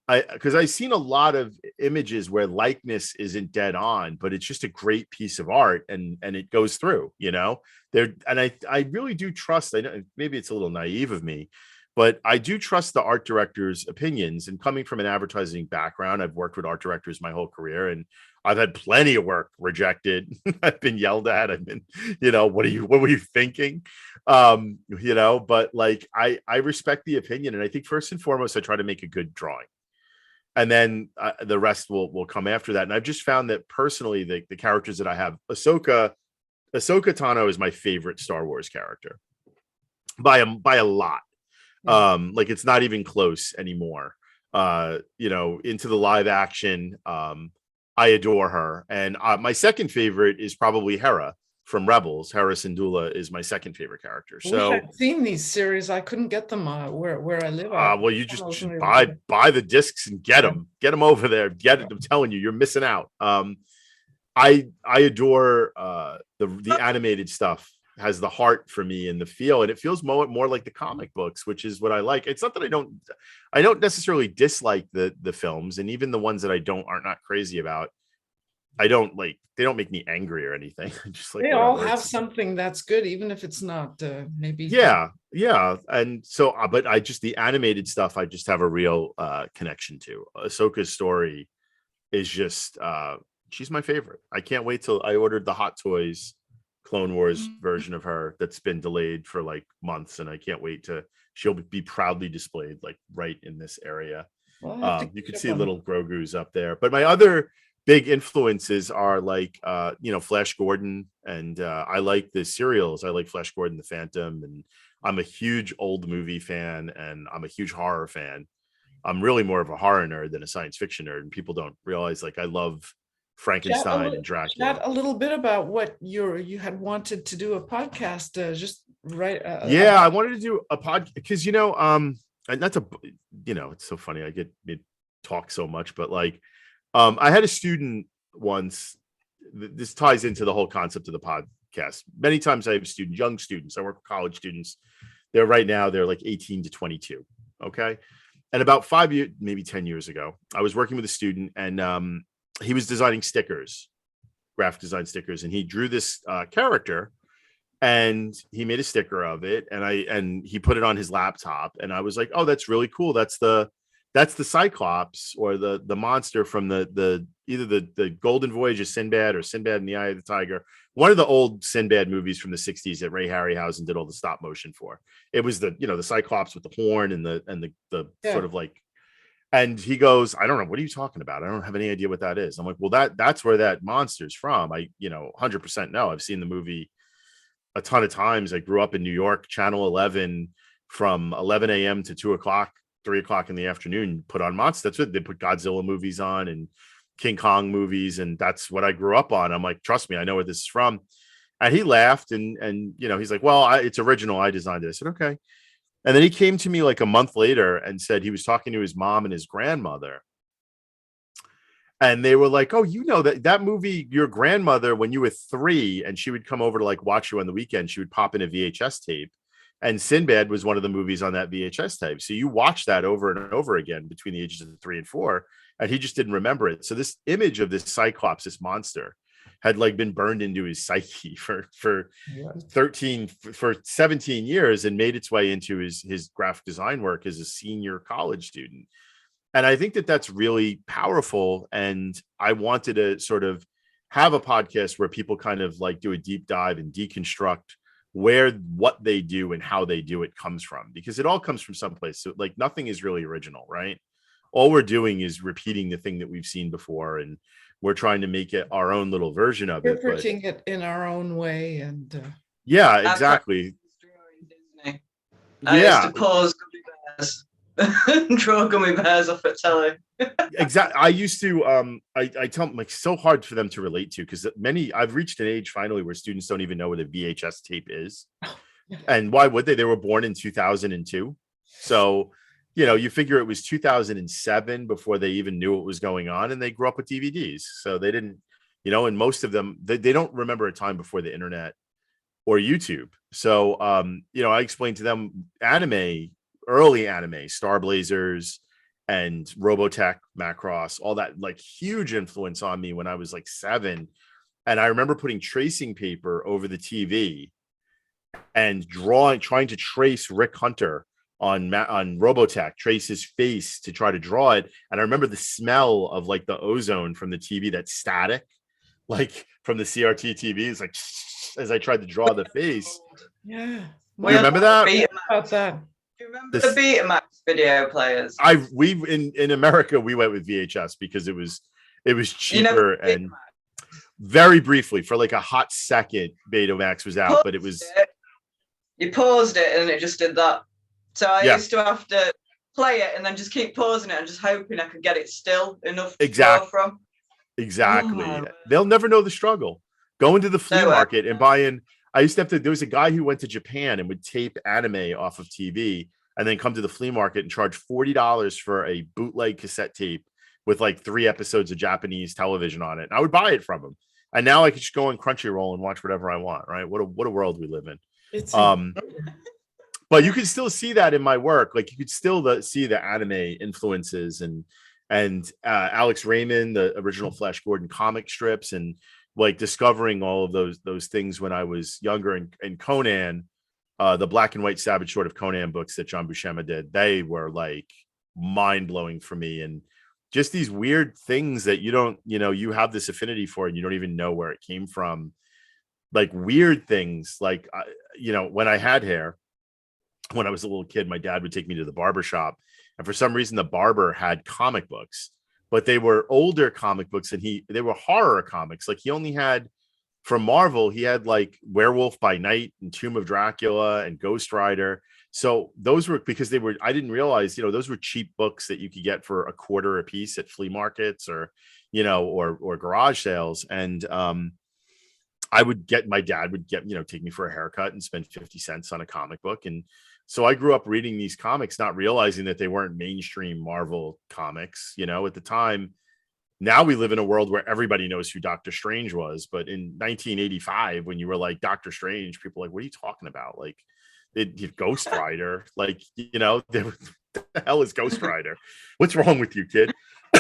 Because I've seen a lot of images where likeness isn't dead on, but it's just a great piece of art, and it goes through, and I really do trust. I know maybe it's a little naive of me, but I do trust the art director's opinions. And coming from an advertising background, I've worked with art directors my whole career, and I've had plenty of work rejected. I've been yelled at. I've been, what were you thinking? But like, I respect the opinion. And I think first and foremost, I try to make a good drawing. And then the rest will come after that. And I've just found that personally, the characters that I have, Ahsoka Tano is my favorite Star Wars character by a lot. Like, it's not even close anymore. Into the live action, I adore her. And my second favorite is probably Hera from Rebels. Hera Syndulla is my second favorite character. So I've seen these series. I couldn't get them where I live. Well, you just should buy the discs and get them over there. Get it. I'm telling you, you're missing out. I adore the animated stuff. Has the heart for me and the feel, and it feels more like the comic books, which is what I like. It's not that I don't necessarily dislike the films, and even the ones that I are not crazy about. I don't like, they don't make me angry or anything. Just like, they all have something that's good, even if it's not maybe. Yeah. And so, but the animated stuff, I just have a real connection to. Ahsoka's story is just, she's my favorite. I can't wait till I ordered the Hot Toys Clone Wars version of her that's been delayed for like months, and I can't wait she'll be proudly displayed like right in this area. Well, you can see little Grogu's up there. But my other big influences are like Flash Gordon, and I like the serials. I like Flash Gordon, the Phantom, and I'm a huge old movie fan, and I'm a huge horror fan. I'm really more of a horror nerd than a science fiction nerd, and people don't realize, like, I love Frankenstein and Dracula. Chat a little bit about what you had wanted to do a podcast, just right. I wanted to do a podcast because and that's it's so funny. I get talk so much, but like, I had a student once. This ties into the whole concept of the podcast. Many times I have young students. I work with college students. They're like 18 to 22. Okay. And about 5 years, maybe 10 years ago, I was working with a student, and he was designing stickers, graphic design stickers. And he drew this character, and he made a sticker of it. And he put it on his laptop. And I was like, oh, that's really cool. That's the cyclops, or the monster from either the Golden Voyage of Sinbad or Sinbad and the Eye of the Tiger, one of the old Sinbad movies from the 60s that Ray Harryhausen did all the stop motion for. It was the cyclops with the horn and the sort of like. And he goes, I don't know, what are you talking about? I don't have any idea what that is. I'm like, well, that's where that monster's from. I 100% know. I've seen the movie a ton of times. I grew up in New York. Channel 11 from 11 a.m. to 2 o'clock. 3 o'clock in the afternoon, put on monsters. That's what they put Godzilla movies on and King Kong movies, and that's what I grew up on. I'm like, trust me, I know where this is from. And he laughed, and he's like, well, it's original. I designed it. I said, okay. And then he came to me like a month later and said he was talking to his mom and his grandmother, and they were like, oh, that movie, your grandmother, when you were 3, and she would come over to like watch you on the weekend, she would pop in a VHS tape. And Sinbad was one of the movies on that VHS tape. So you watch that over and over again between the ages of 3 and 4, and he just didn't remember it. So this image of this cyclops, this monster, had like been burned into his psyche for 17 years, and made its way into his graphic design work as a senior college student. And I think that that's really powerful. And I wanted to sort of have a podcast where people kind of like do a deep dive and deconstruct what they do and how they do it comes from, because it all comes from someplace. So like, nothing is really original, right? All we're doing is repeating the thing that we've seen before, and we're trying to make it our own little version of it. Interpreting it in our own way. And yeah, exactly. I used to pause gummy bears. draw gummy bears off at telly. Exactly. I used to I tell them, like, so hard for them to relate to, because I've reached an age finally where students don't even know what a VHS tape is. And why would they? They were born in 2002. So, you figure it was 2007 before they even knew what was going on, and they grew up with DVDs. So they didn't, and most of them, they don't remember a time before the internet or YouTube. So, I explained to them early anime, Star Blazers and Robotech, Macross, all that, like, huge influence on me when I was like 7. And I remember putting tracing paper over the TV and trying to trace Rick Hunter on Robotech, trace his face to try to draw it. And I remember the smell of, like, the ozone from the TV, that static, like from the CRT TV, is like, as I tried to draw the face. Yeah. You remember that? About that. Do you remember the Betamax video players? In America, we went with VHS because it was cheaper, and Betamax? very briefly, for like a hot second, Betamax was out, but it was. You paused it and it just did that. So I Yeah. used to have to play it and then just keep pausing it and just hoping I could get it still enough to Exactly. draw from. Exactly. Oh, They'll never know the struggle. Going to the flea No way. market and buying. I used to have to. There was a guy who went to Japan and would tape anime off of TV, and then come to the flea market and charge $40 for a bootleg cassette tape with like 3 episodes of Japanese television on it. And I would buy it from him. And now I could just go on Crunchyroll and watch whatever I want. Right? What a world we live in. It's But you can still see that in my work. Like, you could still see the anime influences, and Alex Raymond, the original Flash Gordon comic strips, and like discovering all of those things when I was younger. And Conan, the black and white Savage Sword of Conan books that John Buscema did, they were like mind blowing for me. And just these weird things that you have this affinity for, and you don't even know where it came from. Like weird things, like, when I had hair, when I was a little kid, my dad would take me to the barber shop, and for some reason the barber had comic books, but they were older comic books, and they were horror comics. Like, he only had, from Marvel, he had like Werewolf by Night and Tomb of Dracula and Ghost Rider. So those were, because I didn't realize, those were cheap books that you could get for $0.25 a piece at flea markets, or or garage sales. And my dad would take me for a haircut and spend 50 cents on a comic book. And so I grew up reading these comics, not realizing that they weren't mainstream Marvel comics, at the time. Now we live in a world where everybody knows who Doctor Strange was. But in 1985, when you were like, Doctor Strange, people were like, what are you talking about? Like, Ghost Rider, like, what the hell is Ghost Rider? What's wrong with you, kid?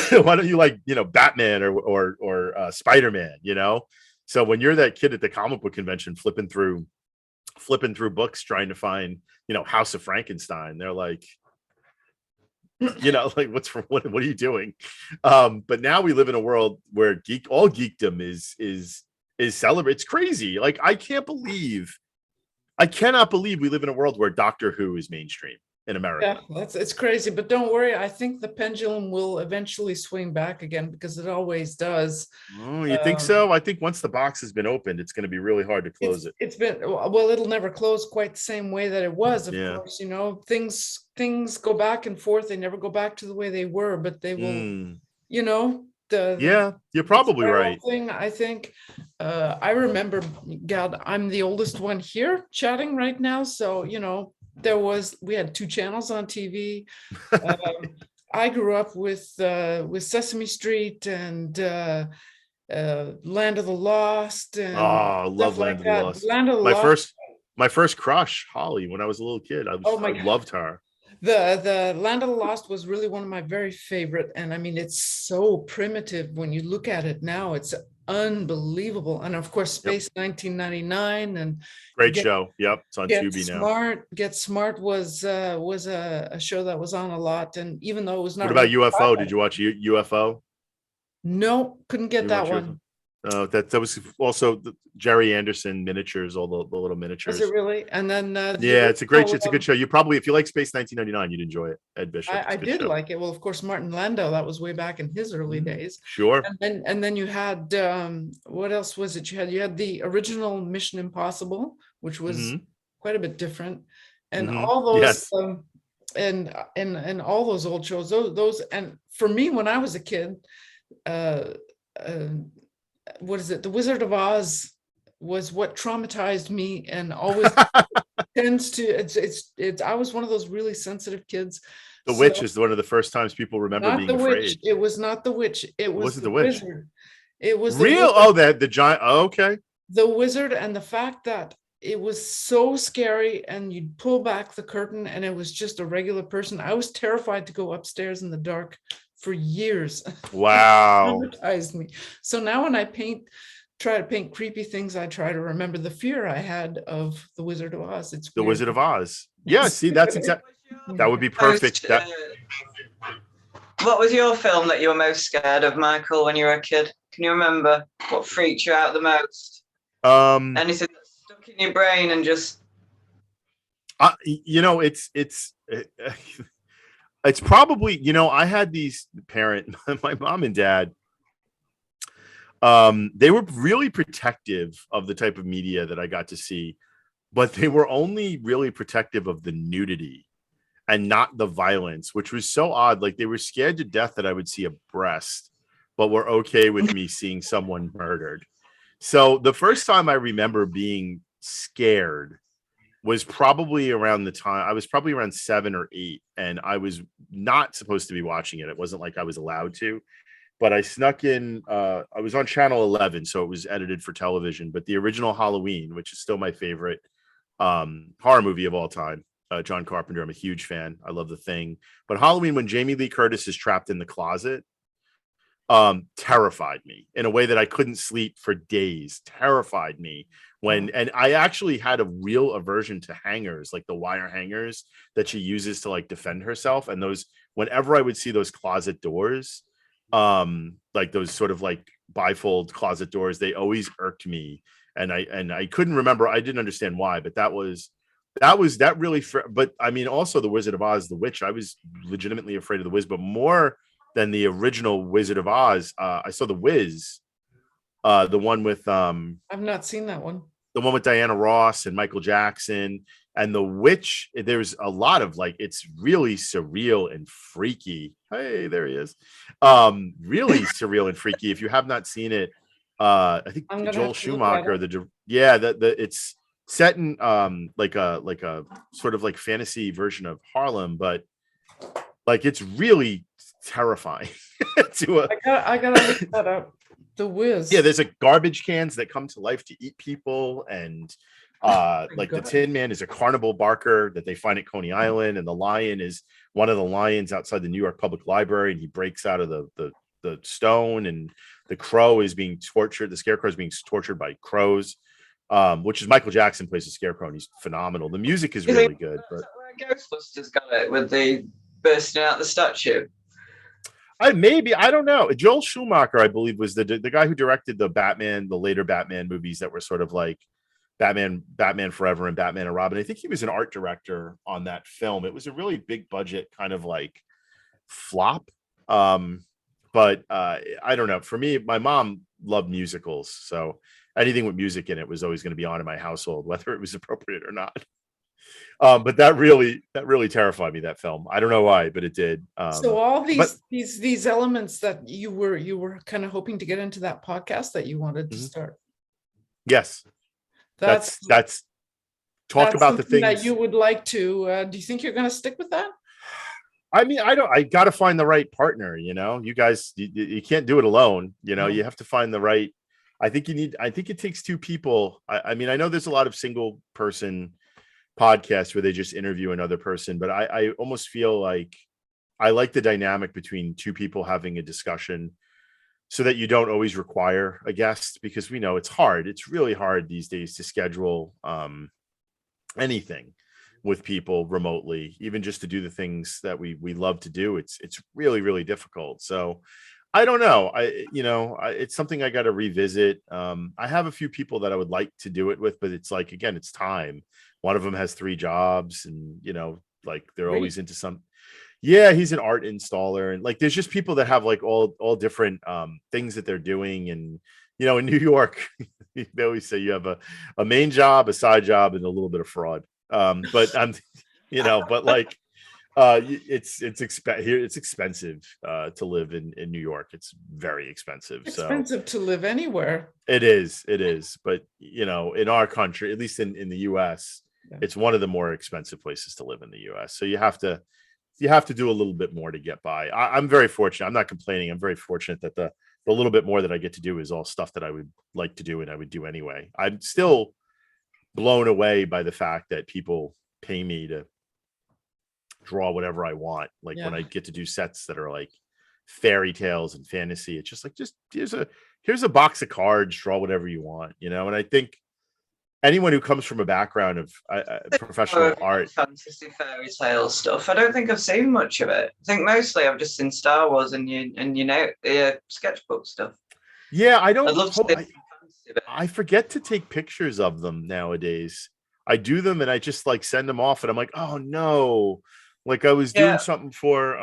Why don't you like, Batman or Spider-Man, So when you're that kid at the comic book convention flipping through books trying to find, House of Frankenstein, they're like, like, what are you doing? But now we live in a world where all geekdom is celebrated. It's crazy. Like, I cannot believe we live in a world where Doctor Who is mainstream in America. Yeah, it's crazy, but don't worry. I think the pendulum will eventually swing back again, because it always does. Oh, you think so? I think once the box has been opened, it's going to be really hard to close it. It's been, well, it'll never close quite the same way that it was. Of course, things go back and forth. They never go back to the way they were, but they will. You're probably right. Thing, I think. I remember, God, I'm the oldest one here chatting right now, so we had 2 channels on TV. I grew up with Sesame Street and Land of the Lost, and I love Land of the Lost. Land of the Lost. My first crush, Holly, when I was a little kid. I loved her. The Land of the Lost was really one of my very favorite, and I mean, it's so primitive when you look at it now. It's unbelievable. And of course, Space 1999, and great show. Yep, it's on Tubi now. Get Smart was a show that was on a lot, and even though it was not. What about UFO? Did you watch UFO? No, couldn't get that one. That was also the Jerry Anderson miniatures, all the little miniatures. Is it really? And then it's a good show. You probably, if you like Space 1999, you'd enjoy it. Ed Bishop. I did like it. Well, of course, Martin Landau, that was way back in his early days. Sure. And then you had what else was it? You had the original Mission Impossible, which was quite a bit different, and all those. and all those old shows, those, and for me, when I was a kid, uh, uh, what is it? The Wizard of Oz was what traumatized me, and always tends to, it's, I was one of those really sensitive kids. The So, witch is one of the first times people remember not being the witch. afraid. It was not the witch. It was wasn't the the witch. wizard. It was the Real? wizard. Oh, the giant. Oh, okay. The wizard, and the fact that it was so scary, and you'd pull back the curtain and it was just a regular person. I was terrified to go upstairs in the dark for years. Wow. It traumatized me. So now when I try to paint creepy things, I try to remember the fear I had of the Wizard of Oz. It's The weird. Wizard of Oz. Yeah, see, that's exactly, that would be perfect. That, what was your film that you were most scared of, Michael, when you were a kid? Can you remember what freaked you out the most? Anything that's stuck in your brain and just... you know, it's probably, you know, I had these my mom and dad, they were really protective of the type of media that I got to see, but they were only really protective of the nudity and not the violence, which was so odd. Like, they were scared to death that I would see a breast, but were okay with me seeing someone murdered. So the first time I remember being scared was probably around the time I was probably around 7 or 8, and I was not supposed to be watching it. It wasn't like I was allowed to, but I snuck in. I was on channel 11, so it was edited for television, but the original Halloween, which is still my favorite horror movie of all time. John Carpenter, I'm a huge fan. I love The Thing, but Halloween, when Jamie Lee Curtis is trapped in the closet, terrified me in a way that I couldn't sleep for days. Terrified me and I actually had a real aversion to hangers, like the wire hangers that she uses to like defend herself. And those, whenever I would see those closet doors, like those sort of like bifold closet doors, they always irked me. And I couldn't remember. I didn't understand why, but that really, but I mean, also the Wizard of Oz, the witch, I was legitimately afraid of the Wiz, but more than the original Wizard of Oz. I saw the Wiz, the one with I've not seen that one. The one with Diana Ross and Michael Jackson. And the witch, there's a lot of like, it's really surreal and freaky. Hey, there he is. Really surreal and freaky. If you have not seen it, I think Joel Schumacher, it's set in like a sort of like fantasy version of Harlem, but like it's really terrifying. I gotta look that up. The Wiz. Yeah, there's like garbage cans that come to life to eat people, and like the Tin Man is a carnival barker that they find at Coney Island, and the lion is one of the lions outside the New York Public Library, and he breaks out of the stone, and the crow is being tortured. The scarecrow is being tortured by crows, which is Michael Jackson plays the scarecrow, and he's phenomenal. The music is really good. But Ghostbusters got it with the bursting out the statue. I don't know. Joel Schumacher, I believe, was the guy who directed the later Batman movies that were sort of like Batman Forever and Batman and Robin. I think he was an art director on that film. It was a really big budget kind of like flop. But I don't know. For me, my mom loved musicals, so anything with music in it was always going to be on in my household, whether it was appropriate or not. But that really terrified me, that film. I don't know why, but it did. So all these elements that you were kind of hoping to get into that podcast that you wanted to start. Yes. That's talk about the things that you would like to. Do you think you're going to stick with that? I mean, I got to find the right partner. You know, you guys, you can't do it alone. You know, you have to find the right. I think it takes two people. I mean, I know there's a lot of single person podcasts where they just interview another person, but I almost feel like I like the dynamic between two people having a discussion, so that you don't always require a guest, because we know it's hard. It's really hard these days to schedule anything with people remotely, even just to do the things that we love to do. It's really, really difficult. So I don't know. It's something I got to revisit. I have a few people that I would like to do it with, but it's like, again, it's time. One of them has 3 jobs, and, like they're always into some. Yeah, he's an art installer, and like there's just people that have like all different things that they're doing. And, in New York, they always say you have a main job, a side job, and a little bit of fraud. But I'm, but like, It's expensive to live in New York. It's very expensive. Expensive to live anywhere. It is. But you know, in our country, at least in the US, it's one of the more expensive places to live in the US. So you have to do a little bit more to get by. I'm very fortunate. I'm not complaining. I'm very fortunate that the little bit more that I get to do is all stuff that I would like to do and I would do anyway. I'm still blown away by the fact that people pay me to draw whatever I want. Like when I get to do sets that are like fairy tales and fantasy, it's just like, here's a box of cards, draw whatever you want, you know? And I think anyone who comes from a background of professional art, fantasy fairy tale stuff, I don't think I've seen much of it. I think mostly I've just seen Star Wars and sketchbook stuff. Yeah, I don't. I'd love to I forget to take pictures of them nowadays. I do them and I just like send them off, and I'm like, oh no. Like I was doing something for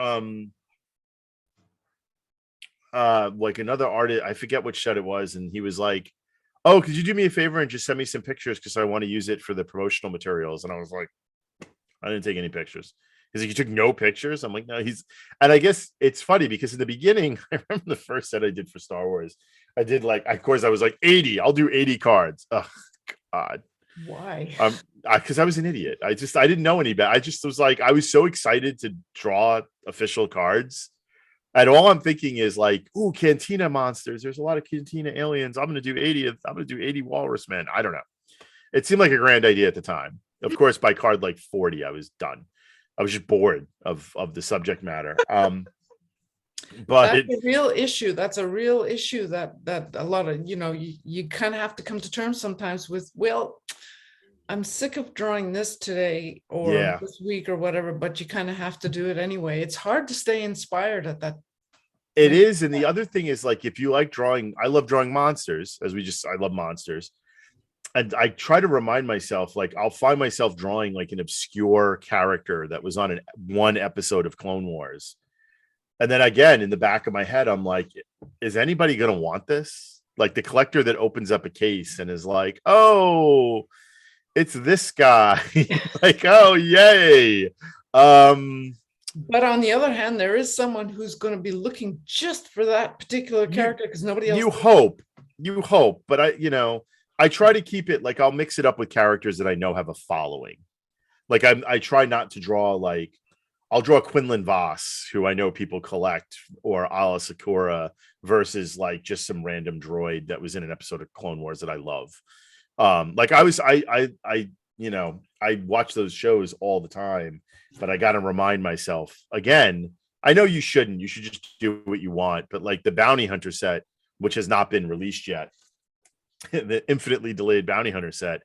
like another artist, I forget which set it was, and he was like, oh, could you do me a favor and just send me some pictures because I want to use it for the promotional materials? And I was like, I didn't take any pictures. He's like, you took no pictures? I'm like, no. And I guess it's funny because in the beginning, I remember the first set I did for Star Wars, I did like, of course I was like 80, I'll do 80 cards. Oh God. Why? Because I was an idiot. I didn't know any better. I just was like, I was so excited to draw official cards. And all I'm thinking is like, ooh, Cantina monsters. There's a lot of Cantina aliens. I'm going to do 80. I'm going to do 80 walrus men. I don't know. It seemed like a grand idea at the time. Of course, by card like 40, I was done. I was just bored of the subject matter. But that's a real issue. That's a real issue that a lot of, you kind of have to come to terms sometimes with, well, I'm sick of drawing this today or this week or whatever, but you kind of have to do it anyway. It's hard to stay inspired at that. It is. And the other thing is like, if you like drawing, I love drawing monsters I love monsters. And I try to remind myself, like, I'll find myself drawing like an obscure character that was on one episode of Clone Wars. And then again, in the back of my head, I'm like, is anybody going to want this? Like the collector that opens up a case and is like, oh, it's this guy. Like, oh, yay. But on the other hand, there is someone who's going to be looking just for that particular character because nobody else. You hope. But I try to keep it like I'll mix it up with characters that I know have a following. Like I try not to draw like I'll draw Quinlan Voss, who I know people collect, or Ala Sakura versus like just some random droid that was in an episode of Clone Wars that I love. Like I watch those shows all the time, but I got to remind myself again, I know you shouldn't, you should just do what you want. But like the Bounty Hunter set, which has not been released yet, the infinitely delayed Bounty Hunter set.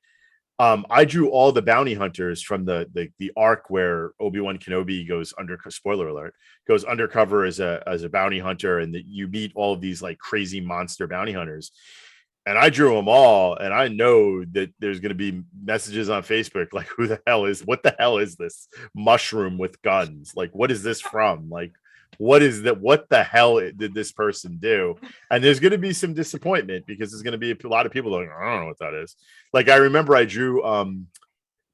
I drew all the bounty hunters from the arc where Obi-Wan Kenobi goes spoiler alert, goes undercover as a bounty hunter, and that you meet all of these like crazy monster bounty hunters. And I drew them all, and I know that there's going to be messages on Facebook like, what the hell is this mushroom with guns? Like, what is this from? Like, what is that? What the hell did this person do? And there's going to be some disappointment because there's going to be a lot of people going, I don't know what that is. Like, I remember I drew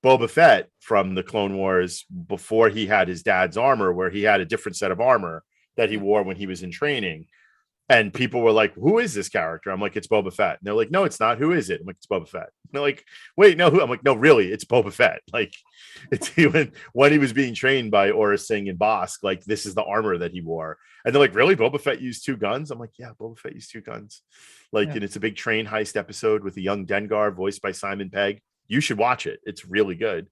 Boba Fett from the Clone Wars before he had his dad's armor, where he had a different set of armor that he wore when he was in training. And people were like, who is this character? I'm like, it's Boba Fett. And they're like, no, it's not. Who is it? I'm like, it's Boba Fett. And they're like, wait, no, who? I'm like, no, really, it's Boba Fett. Like, it's when he was being trained by Aurra Sing and Bossk, like, this is the armor that he wore. And they're like, really? Boba Fett used 2 guns? I'm like, yeah, Boba Fett used 2 guns. Like, and it's a big train heist episode with a young Dengar voiced by Simon Pegg. You should watch it. It's really good.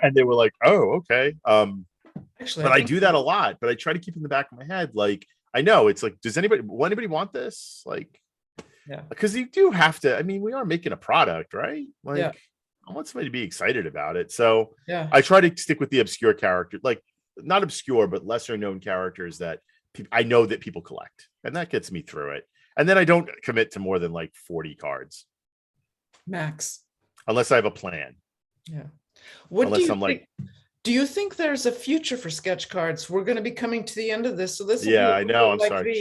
And they were like, oh, okay. Actually, but I do that a lot, but I try to keep in the back of my head, like, I know it's like, does anybody want this? Like, because you do have to. I mean, we are making a product, right? Like, I want somebody to be excited about it. So I try to stick with the obscure character, like not obscure, but lesser known characters that I know that people collect, and that gets me through it. And then I don't commit to more than like 40 cards max, unless I have a plan. Yeah. Do you think there's a future for sketch cards? We're going to be coming to the end of this, so this. I know. I'm sorry.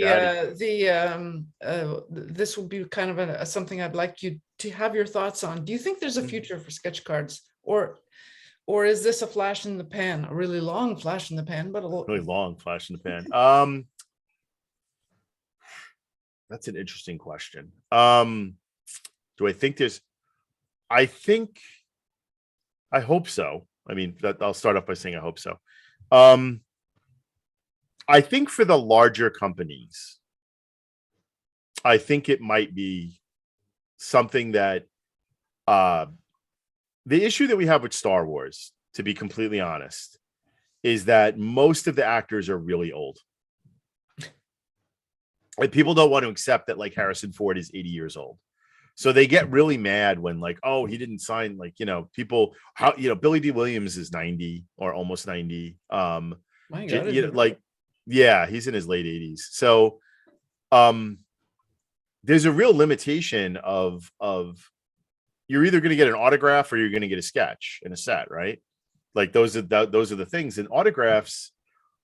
This will be kind of something I'd like you to have your thoughts on. Do you think there's a future for sketch cards, or Or is this a flash in the pan, a really long flash in the pan, but Really long flash in the pan. That's an interesting question. Do I think there's, I hope so. I mean, I'll start off by saying I hope so. I think for the larger companies, I think it might be something that the issue that we have with Star Wars, to be completely honest, is that most of the actors are really old. Like, people don't want to accept that, like, Harrison Ford is 80 years old. So they get really mad when, like, oh, he didn't sign, like, people, how, Billy D. Williams is 90 or almost 90. My God, like, yeah, he's in his late 80s. So there's a real limitation of you're either going to get an autograph or you're going to get a sketch in a set, right? Like, those are the things. And autographs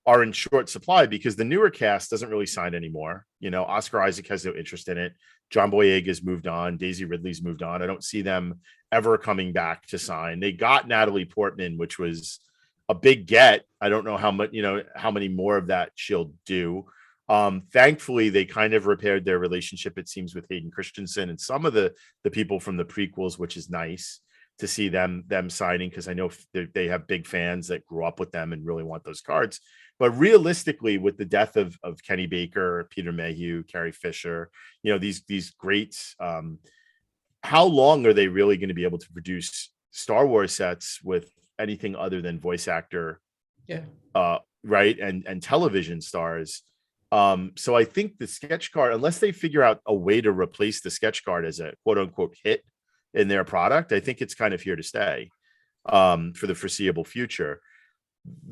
are in short supply because the newer cast doesn't really sign anymore. Oscar Isaac has no interest in it. John Boyega's moved on. Daisy Ridley's moved on. I don't see them ever coming back to sign. They got Natalie Portman, which was a big get. I don't know how much, how many more of that she'll do. Thankfully, they kind of repaired their relationship, it seems, with Hayden Christensen and some of the people from the prequels, which is nice to see them signing, because I know they have big fans that grew up with them and really want those cards. But realistically, with the death of Kenny Baker, Peter Mayhew, Carrie Fisher, these greats, how long are they really going to be able to produce Star Wars sets with anything other than voice actor, right, and television stars? So I think the sketch card, unless they figure out a way to replace the sketch card as a quote unquote hit in their product, I think it's kind of here to stay for the foreseeable future.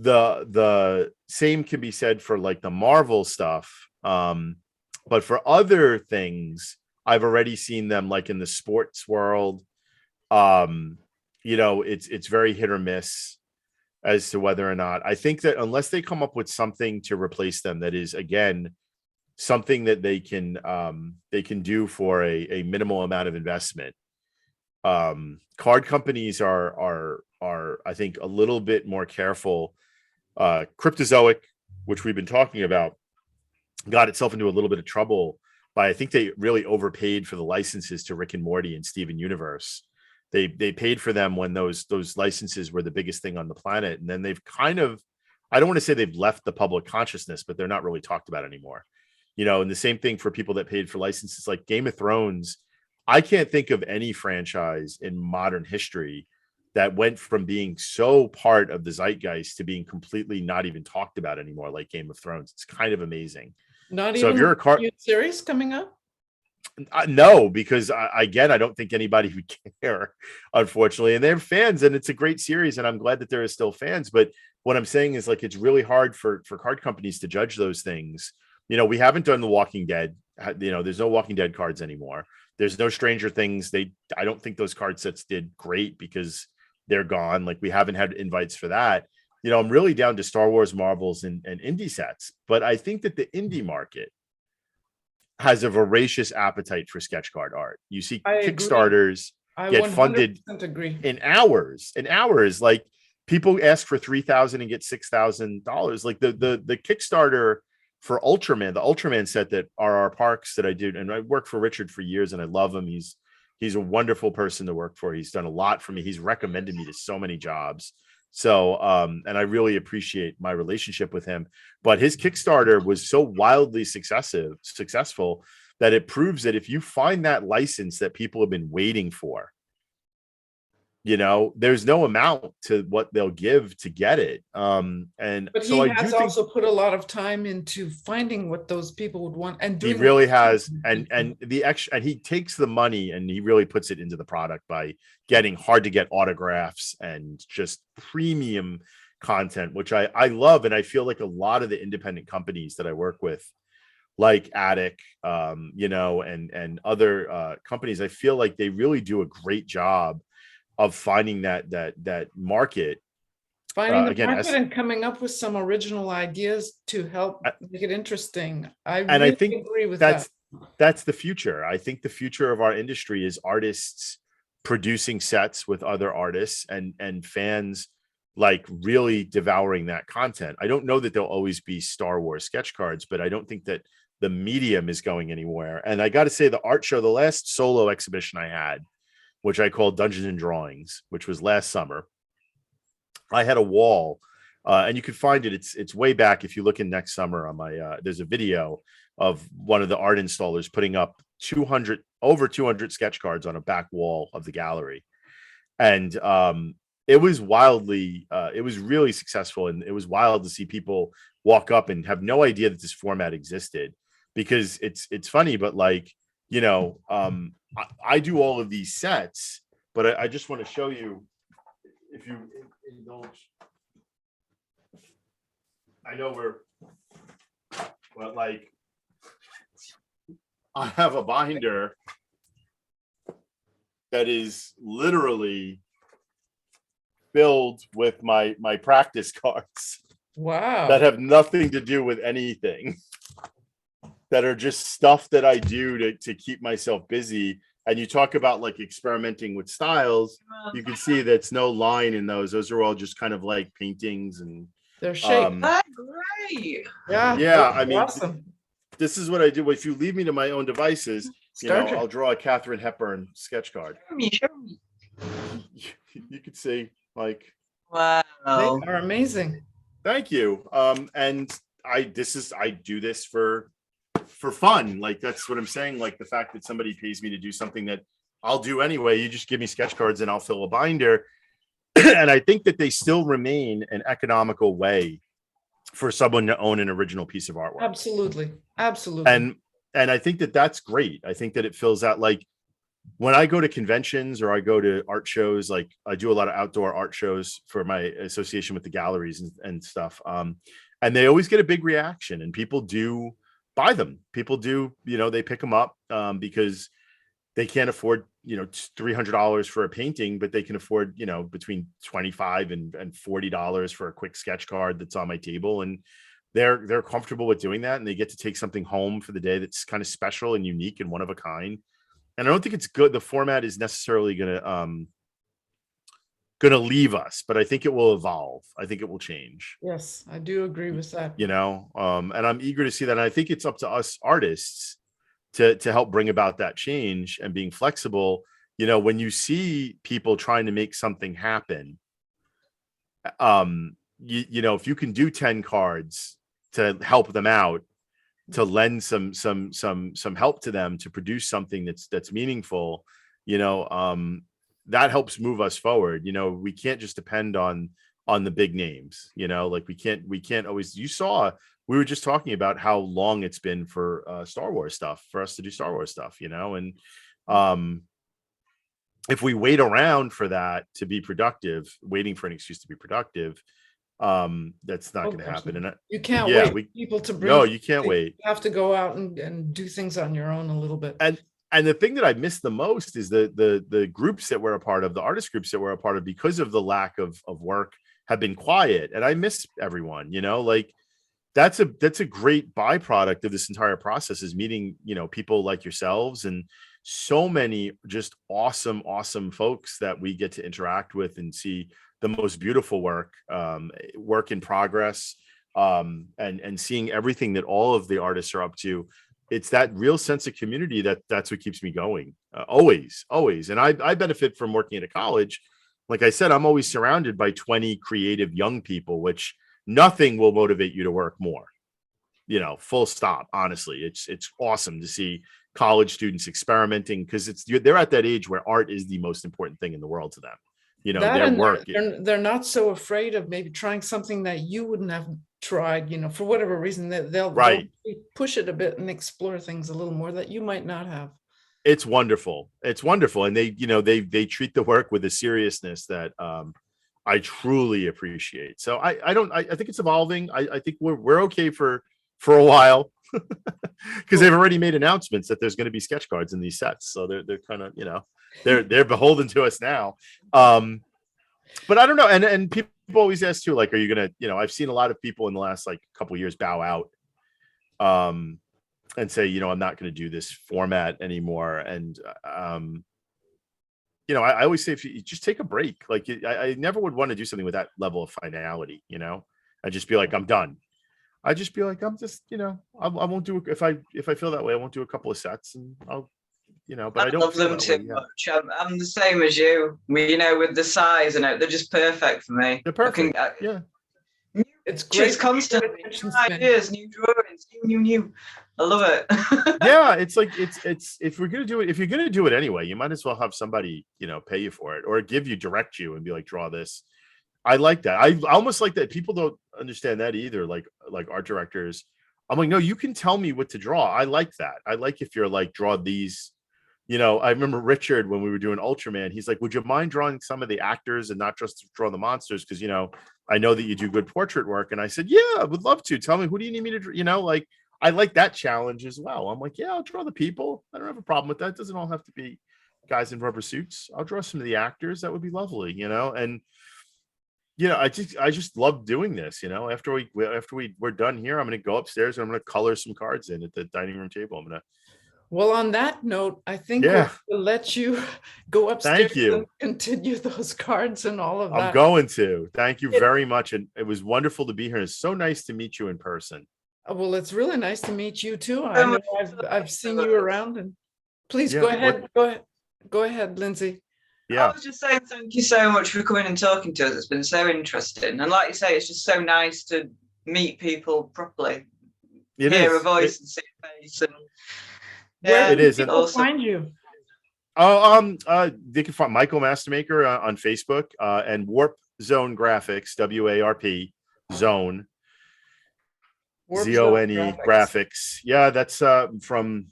The same can be said for, like, the Marvel stuff. But for other things, I've already seen them, like, in the sports world. It's very hit or miss as to whether or not. I think that unless they come up with something to replace them, that is, again, something that they can do for a minimal amount of investment, card companies are I think a little bit more careful. Cryptozoic, which we've been talking about, got itself into a little bit of trouble by, I think they really overpaid for the licenses to Rick and Morty and Steven Universe. They paid for them when those licenses were the biggest thing on the planet, and then they've kind of, I don't want to say they've left the public consciousness, but they're not really talked about anymore. And the same thing for people that paid for licenses like Game of Thrones. I can't think of any franchise in modern history that went from being so part of the zeitgeist to being completely not even talked about anymore, like Game of Thrones. It's kind of amazing. Not so even if you're a series coming up. No, because I don't think anybody would care, unfortunately. And they're fans, and it's a great series, and I'm glad that there are still fans. But what I'm saying is, like, it's really hard for card companies to judge those things. We haven't done The Walking Dead. There's no Walking Dead cards anymore. There's no Stranger Things. I don't think those card sets did great because they're gone. Like, we haven't had invites for that. I'm really down to Star Wars, Marvels, and indie sets. But I think that the indie market has a voracious appetite for sketch card art. You see Kickstarters get funded in hours. Like, people ask for $3,000 and get $6,000. Like the Kickstarter for Ultraman, the Ultraman set that RR Parks that I did, and I worked for Richard for years, and I love him. He's a wonderful person to work for. He's done a lot for me. He's recommended me to so many jobs. So, and I really appreciate my relationship with him. But his Kickstarter was so wildly successful that it proves that if you find that license that people have been waiting for, there's no amount to what they'll give to get it. But so he has also put a lot of time into finding what those people would want and doing. He really has, and the extra, and he takes the money and he really puts it into the product by getting hard to get autographs and just premium content, which I love. And I feel like a lot of the independent companies that I work with, like Attic, and other companies, I feel like they really do a great job of finding that market, finding the market and coming up with some original ideas to help make it interesting. I agree with that. That's the future. I think the future of our industry is artists producing sets with other artists and fans like really devouring that content. I don't know that there'll always be Star Wars sketch cards, but I don't think that the medium is going anywhere. And I got to say, the art show, the last solo exhibition I had, which I called Dungeons and Drawings, which was last summer, I had a wall, and you can find it. It's way back. If you look in next summer on my, there's a video of one of the art installers putting up over 200 sketch cards on a back wall of the gallery. And it was it was really successful. And it was wild to see people walk up and have no idea that this format existed, because it's funny, but like, you know, I do all of these sets, but I just want to show you, if you indulge. I know but like, I have a binder that is literally filled with my practice cards. Wow. That have nothing to do with anything, that are just stuff that I do to keep myself busy. And you talk about like experimenting with styles, you can see that's no line in those. Those are all just kind of like paintings, and they're shaped. That's great. Yeah, I mean, awesome. this is what I do. If you leave me to my own devices, you know, I'll draw a Katharine Hepburn sketch card. Show me. You could see, like, Wow. They are amazing. Thank you. And I do this for fun. Like, that's what I'm saying. Like, the fact that somebody pays me to do something that I'll do anyway. You just give me sketch cards and I'll fill a binder. And I think that they still remain an economical way for someone to own an original piece of artwork. Absolutely. Absolutely. And I think that that's great. I think that it fills out, like, when I go to conventions or I go to art shows, like I do a lot of outdoor art shows for my association with the galleries and stuff. And they always get a big reaction, and people do buy them. People do, you know, they pick them up because they can't afford, you know, $300 for a painting, but they can afford, you know, between $25 and $40 for a quick sketch card that's on my table. And they're comfortable with doing that. And they get to take something home for the day that's kind of special and unique and one of a kind. And I don't think it's good. The format is necessarily gonna leave us, but I think it will evolve. I think it will change. Yes, I do agree with that. You know, and I'm eager to see that. And I think it's up to us artists to help bring about that change and being flexible. You know, when you see people trying to make something happen, you know, if you can do 10 cards to help them out, to lend some help to them to produce something that's meaningful, you know, that helps move us forward. You know, we can't just depend on the big names, you know, like we can't always, we were just talking about how long it's been for Star Wars stuff, for us to do Star Wars stuff, you know, and if we wait around for that to be productive, waiting for an excuse to be productive, that's not going to happen. And you can't wait for people to bring. No, you can't wait. You have to go out and do things on your own a little bit. And the thing that I miss the most is the groups that we're a part of, the artist groups that we're a part of, because of the lack of work, have been quiet. And I miss everyone, you know, like that's a great byproduct of this entire process, is meeting, you know, people like yourselves and so many just awesome folks that we get to interact with and see the most beautiful work in progress, and seeing everything that all of the artists are up to. It's that real sense of community that's what keeps me going, always. And I benefit from working at a college. Like I said, I'm always surrounded by 20 creative young people, which nothing will motivate you to work more, you know, full stop. Honestly, it's awesome to see college students experimenting, because they're at that age where art is the most important thing in the world to them. You know, their work. They're not so afraid of maybe trying something that you wouldn't have tried, you know, for whatever reason. They'll push it a bit and explore things a little more that you might not have. It's wonderful. And they, you know, they treat the work with a seriousness that I truly appreciate. So I think it's evolving. I think we're okay for a while, because they've already made announcements that there's going to be sketch cards in these sets. So they're kind of, you know, they're beholden to us now. But I don't know. And people always ask too, like, are you going to, you know, I've seen a lot of people in the last like couple of years bow out and say, you know, I'm not going to do this format anymore. And you know, I always say, if you just take a break, like I never would want to do something with that level of finality, you know, I'd just be like, I'm done. I just be like, I'm just, you know, I won't do, if I feel that way, I won't do a couple of sets, and I'll, you know, but I don't love feel them that too way. Yeah. much. I'm the same as you. You know, with the size and they're just perfect for me. They're perfect. Yeah. It's Just great. constantly Attention new span. ideas, new drawings, new. I love it. Yeah, it's like it's if we're gonna do it, if you're gonna do it anyway, you might as well have somebody, you know, pay you for it, or direct you and be like, draw this. I like that. I almost like that. People don't understand that either. Like art directors, I'm like, no, you can tell me what to draw. I like that. I like if you're like, draw these. You know, I remember Richard, when we were doing Ultraman, he's like, would you mind drawing some of the actors and not just draw the monsters? Because, you know, I know that you do good portrait work. And I said, yeah, I would love to. Tell me, who do you need me to, you know, like, I like that challenge as well. I'm like, yeah, I'll draw the people. I don't have a problem with that. It doesn't all have to be guys in rubber suits. I'll draw some of the actors. That would be lovely, you know? And, you know, I just love doing this, you know. After we're done here, I'm going to go upstairs and I'm going to color some cards in at the dining room table. I'm going to, Well, on that note, I think yeah, we'll let you go thank upstairs you. and continue those cards and all of I'm that. going to. Thank you very much. And it was wonderful to be here. It's so nice to meet you in person. Well, it's really nice to meet you too. I know I've seen you around, and please Yeah, go ahead. Go ahead, Lindsay. I was just saying thank you so much for coming and talking to us. It's been so interesting. And like you say, it's just so nice to meet people properly. Hear a voice and see a face. And where it is. People Also find you? They can find Michael Mastermaker on Facebook, and Warpzonegraphics, WARP Zone. ZONE graphics. Yeah, that's from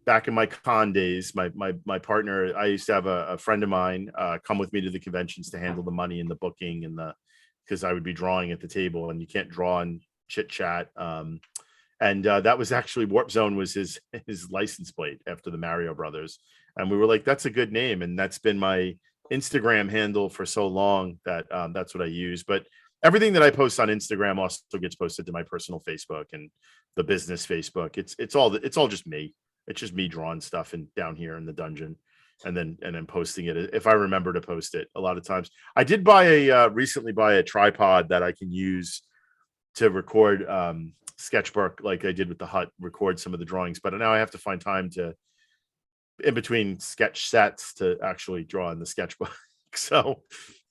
back in my con days. My partner, I used to have a friend of mine come with me to the conventions to handle the money and the booking and because I would be drawing at the table, and you can't draw and chit chat. And that was actually, Warp Zone was his license plate after the Mario Brothers, and we were like, that's a good name, and that's been my Instagram handle for so long that that's what I use. But everything that I post on Instagram also gets posted to my personal Facebook and the business Facebook. It's all just me. It's just me drawing stuff and down here in the dungeon, and then posting it if I remember to post it. A lot of times, I did recently buy a tripod that I can use to record sketchbook, like I did with the hut, record some of the drawings. But now I have to find time to, in between sketch sets, to actually draw in the sketchbook. So,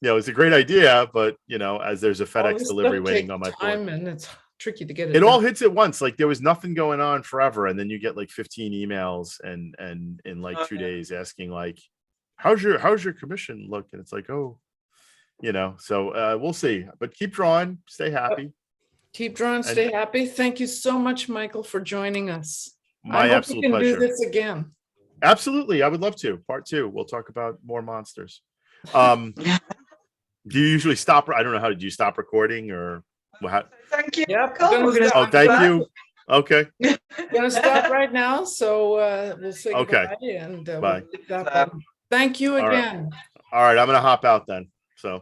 you know, it's a great idea, but you know, as there's a FedEx delivery waiting on my time, and it's tricky to get it. It all hits at once. Like there was nothing going on forever, and then you get like 15 emails and in like 2 days asking like, how's your commission look? And it's like, oh, you know. So we'll see. But keep drawing, stay happy. Keep drawing, stay happy. Thank you so much, Michael, for joining us. My absolute pleasure. We can do this again. Absolutely, I would love to. Part 2. We'll talk about more monsters. Do you usually stop? I don't know, do you stop recording or what? Thank you. Yep. Thank you. Okay. Gonna stop right now, so we'll say okay. goodbye and bye. Thank you again. All right, I'm gonna hop out then.